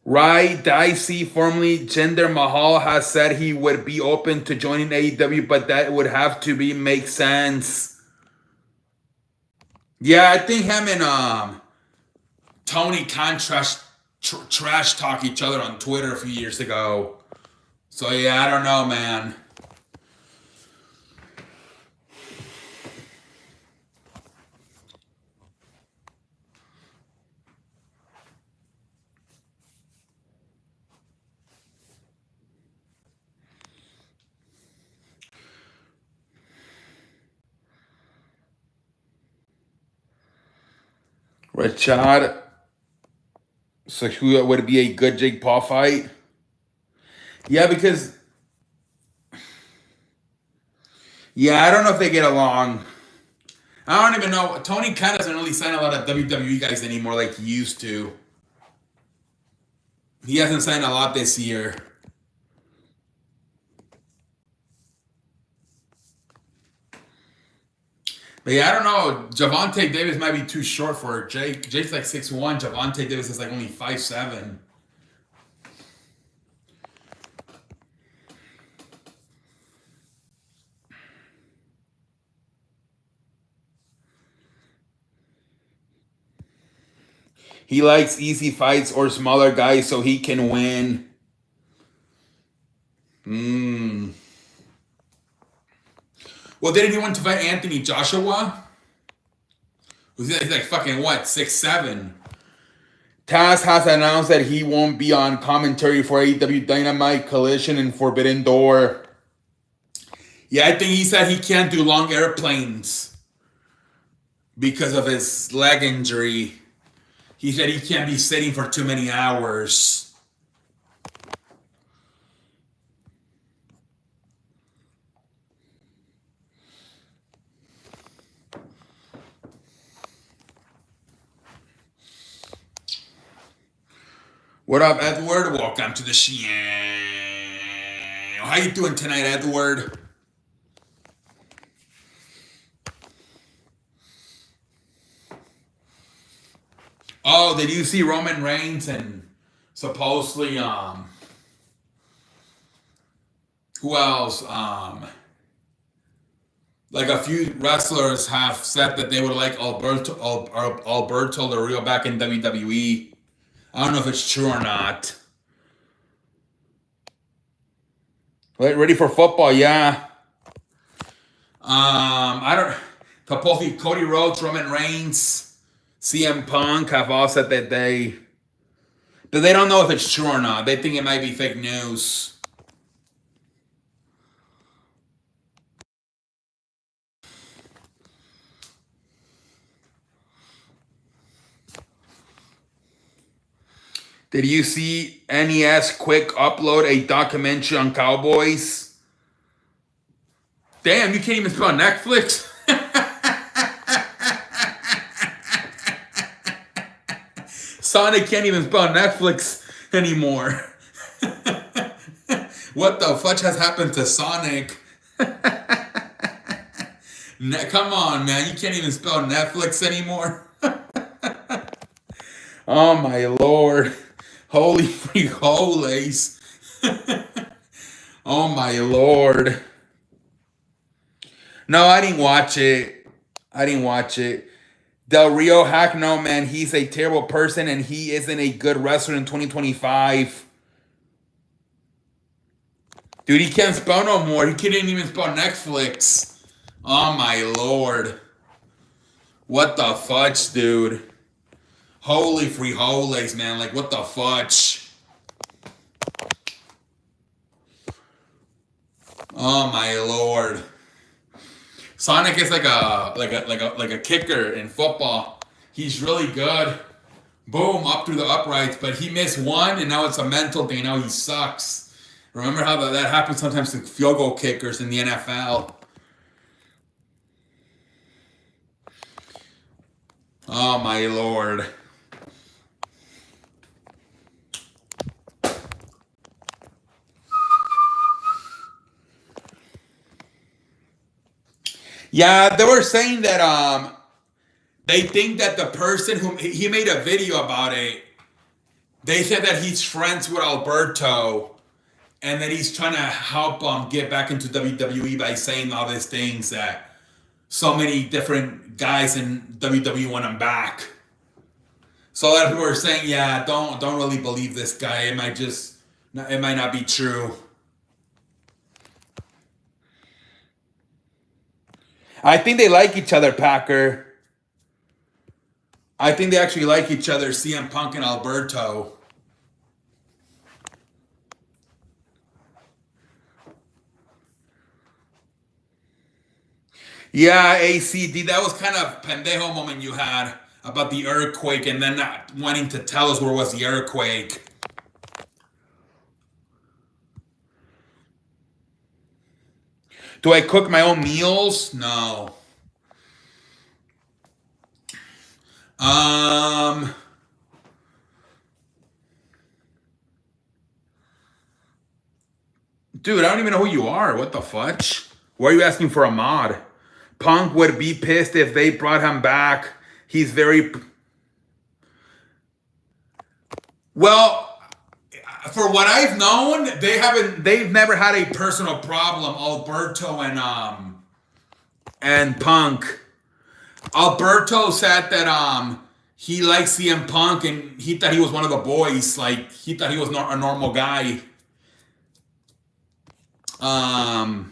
Rai Dicey, formerly Jinder Mahal, has said he would be open to joining AEW, but that would have to make sense. Yeah, I think him and Tony Khan trash talk each other on Twitter a few years ago. So yeah, I don't know, man. Richard, so who would it be a good Jake Paul fight? Yeah, because Yeah, I don't know if they get along. I don't even know. Tony Khan doesn't really sign a lot of WWE guys anymore like he used to. He hasn't signed a lot this year. But yeah, I don't know. Javante Davis might be too short for Jake. Jake's like 6'1". Javante Davis is like only 5'7". He likes easy fights or smaller guys so he can win. Well, didn't he want to fight Anthony Joshua? He's like fucking what, 6'7". Taz has announced that he won't be on commentary for AEW Dynamite, Collision, and Forbidden Door. Yeah, I think he said he can't do long airplanes because of his leg injury. He said he can't be sitting for too many hours. What up, Edward? Welcome to the show. How you doing tonight, Edward? Oh, did you see Roman Reigns and supposedly who else? Like a few wrestlers have said that they would like Alberto Del Rio back in WWE. I don't know if it's true or not. Ready for football? Yeah. I don't. Supposedly Cody Rhodes, Roman Reigns, CM Punk have all said that but they don't know if it's true or not. They think it might be fake news. Did you see NES Quick upload a documentary on Cowboys? Damn, you can't even spell Netflix? Sonic can't even spell Netflix anymore. What the fudge has happened to Sonic? Come on, man. You can't even spell Netflix anymore. Oh, my Lord. Holy frijoles. Oh, my Lord. No, I didn't watch it. Del Rio hack, no, man. He's a terrible person and he isn't a good wrestler in 2025. Dude, he can't spell no more. He couldn't even spell Netflix. Oh, my Lord. What the fudge, dude? Holy frijoles, man. Like, what the fudge? Oh, my Lord. Sonic is like a kicker in football. He's really good. Boom, up through the uprights, but he missed one, and now it's a mental thing. Now he sucks. Remember how that happens sometimes to field goal kickers in the NFL? Oh, my Lord. Yeah, they were saying that they think that the person who he made a video about it. They said that he's friends with Alberto, and that he's trying to help get back into WWE by saying all these things that so many different guys in WWE want him back. So a lot of people are saying, yeah, don't really believe this guy. It might not be true. I think they like each other, Packer. I think they actually like each other, CM Punk and Alberto. Yeah, ACD, that was kind of pendejo moment you had about the earthquake and then not wanting to tell us where was the earthquake. Do I cook my own meals? No. Dude, I don't even know who you are. What the fudge? Why are you asking for a mod? Punk would be pissed if they brought him back. He's very... Well, for what I've known, they've never had a personal problem, Alberto and Punk. Alberto said that he likes CM Punk and he thought he was one of the boys. Like, he thought he was not a normal guy. I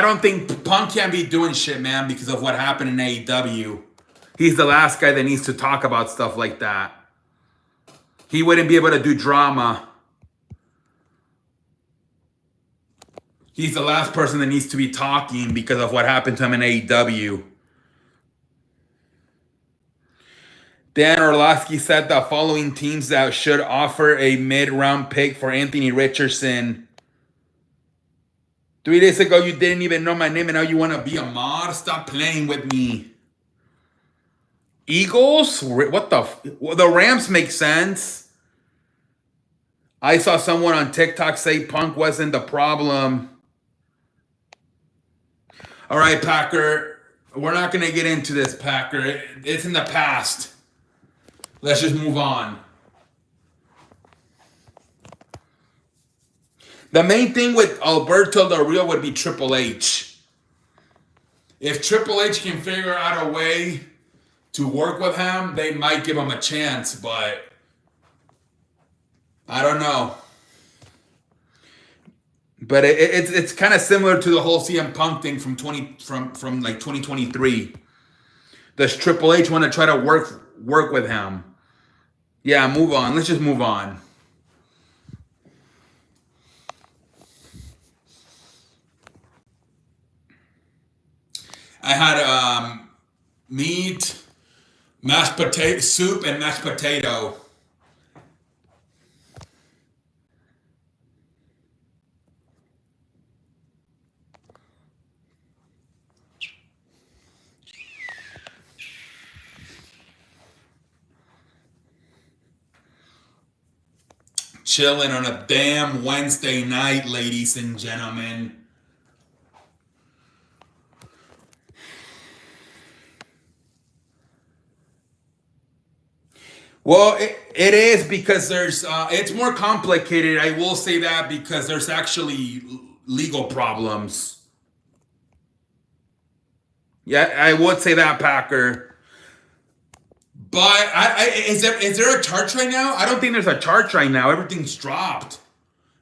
don't think Punk can be doing shit, man, because of what happened in AEW. He's the last guy that needs to talk about stuff like that. He wouldn't be able to do drama. He's the last person that needs to be talking because of what happened to him in AEW. Dan Orlovsky said the following teams that should offer a mid-round pick for Anthony Richardson. 3 days ago, you didn't even know my name, and now you want to be a mod? Stop playing with me. Eagles? What the... Well, the Rams make sense. I saw someone on TikTok say Punk wasn't the problem. All right, Packer. We're not going to get into this, Packer. It's in the past. Let's just move on. The main thing with Alberto Del Rio would be Triple H. If Triple H can figure out a way to work with him, they might give him a chance, but I don't know. But it's kind of similar to the whole CM Punk thing from like 2023. Does Triple H want to try to work with him? Yeah, move on. Let's just move on. I had meat, mashed potato soup, and mashed potato. Chilling on a damn Wednesday night, ladies and gentlemen. Well, it is because there's, it's more complicated. I will say that because there's actually legal problems. Yeah, I would say that, Packer. But is there a charge right now? I don't think there's a charge right now. Everything's dropped.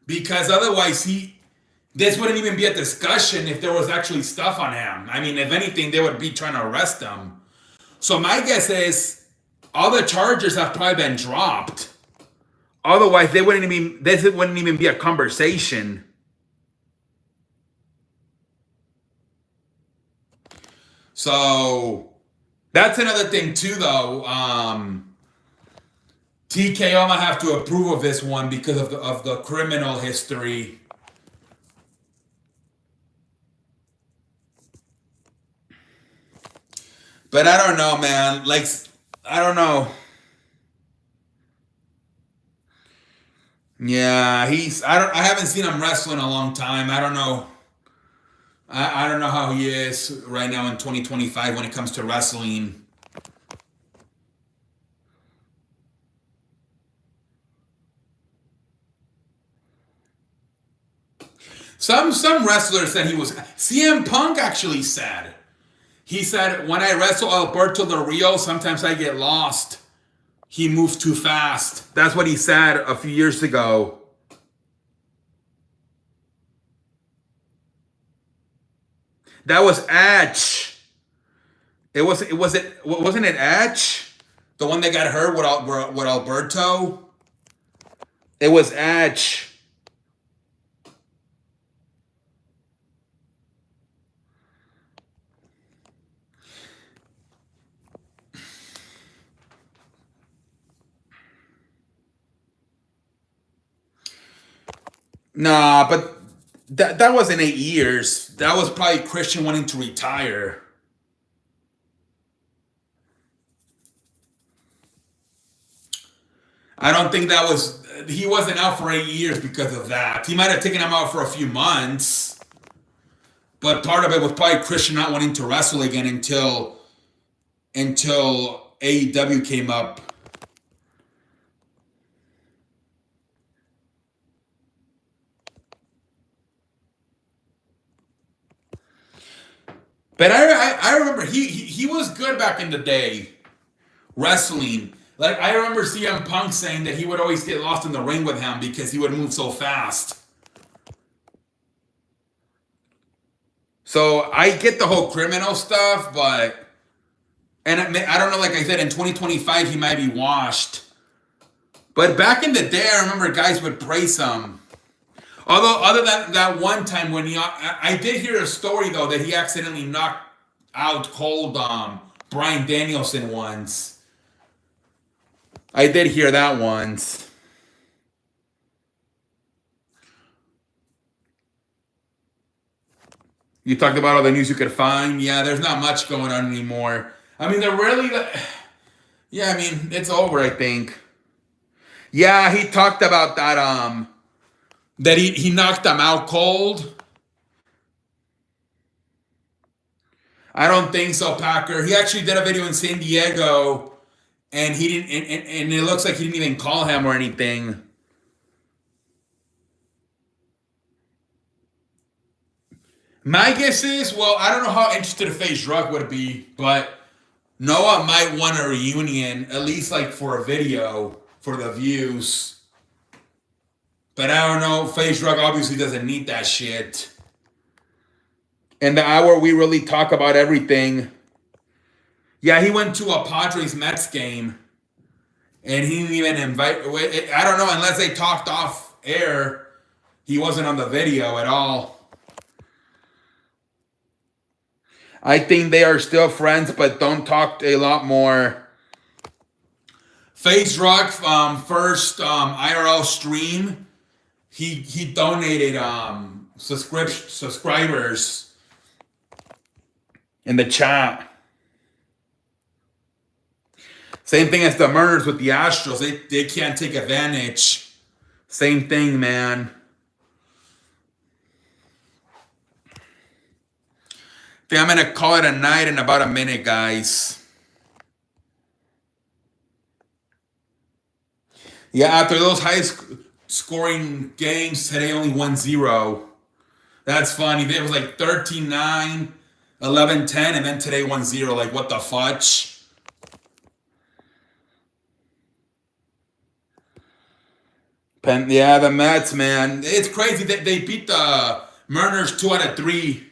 Because otherwise this wouldn't even be a discussion if there was actually stuff on him. I mean, if anything, they would be trying to arrest him. So my guess is all the charges have probably been dropped. Otherwise, this wouldn't even be a conversation. So that's another thing too, though. TKO might have to approve of this one because of the criminal history. But I don't know, man. Like, I don't know. Yeah, I haven't seen him wrestle in a long time. I don't know. I don't know how he is right now in 2025 when it comes to wrestling. Some wrestlers said he was... CM Punk actually said. He said, when I wrestle Alberto Del Rio, sometimes I get lost. He moves too fast. That's what he said a few years ago. That was Edge. Wasn't it Edge? The one that got hurt with Alberto? It was Edge. Nah, but That wasn't 8 years. That was probably Christian wanting to retire. I don't think that was. He wasn't out for 8 years because of that. He might have taken him out for a few months, but part of it was probably Christian not wanting to wrestle again until AEW came up. But I remember he was good back in the day, wrestling. Like I remember CM Punk saying that he would always get lost in the ring with him because he would move so fast. So I get the whole criminal stuff, but I don't know. Like I said, in 2025 he might be washed. But back in the day, I remember guys would praise him. Although, other than that one time when I did hear a story though that he accidentally knocked out cold Bryan Danielson once. I did hear that once. You talked about all the news you could find. Yeah, there's not much going on anymore. I mean, they're really. Yeah, I mean, it's over. I think. Yeah, he talked about that. That he knocked them out cold. I don't think so, Packer. He actually did a video in San Diego, and he didn't. And it looks like he didn't even call him or anything. My guess is, well, I don't know how interested a FaZe Rug would be, but Noah might want a reunion, at least like for a video for the views. But I don't know. FaZe Rug obviously doesn't need that shit. And the hour we really talk about everything. Yeah, he went to a Padres Mets game, and he didn't even invite. I don't know, unless they talked off air, he wasn't on the video at all. I think they are still friends, but don't talk a lot more. FaZe Rug, first IRL stream, he donated subscribers in the chat. Same thing as the murders with the Astros. They can't take advantage. Same thing, man. I think I'm going to call it a night in about a minute, guys. Yeah, after those high-scoring games, today only 1-0. That's funny. It was like 13-9, 11-10, and then today 1-0. Like, what the fudge? Yeah, the Mets, man. It's crazy that they beat the Mariners 2 out of 3.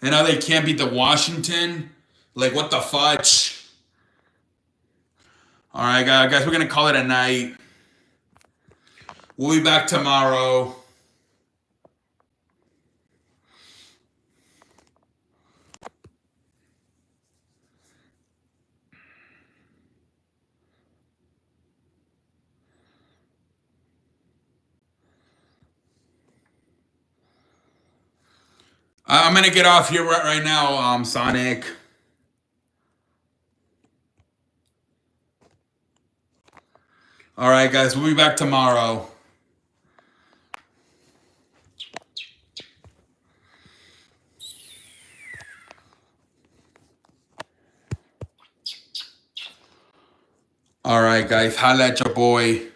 And now they can't beat the Washington. Like, what the fudge? All right, guys, we're going to call it a night. We'll be back tomorrow. I'm going to get off here right now, Sonic. All right, guys, we'll be back tomorrow. All right, guys, holla at your boy.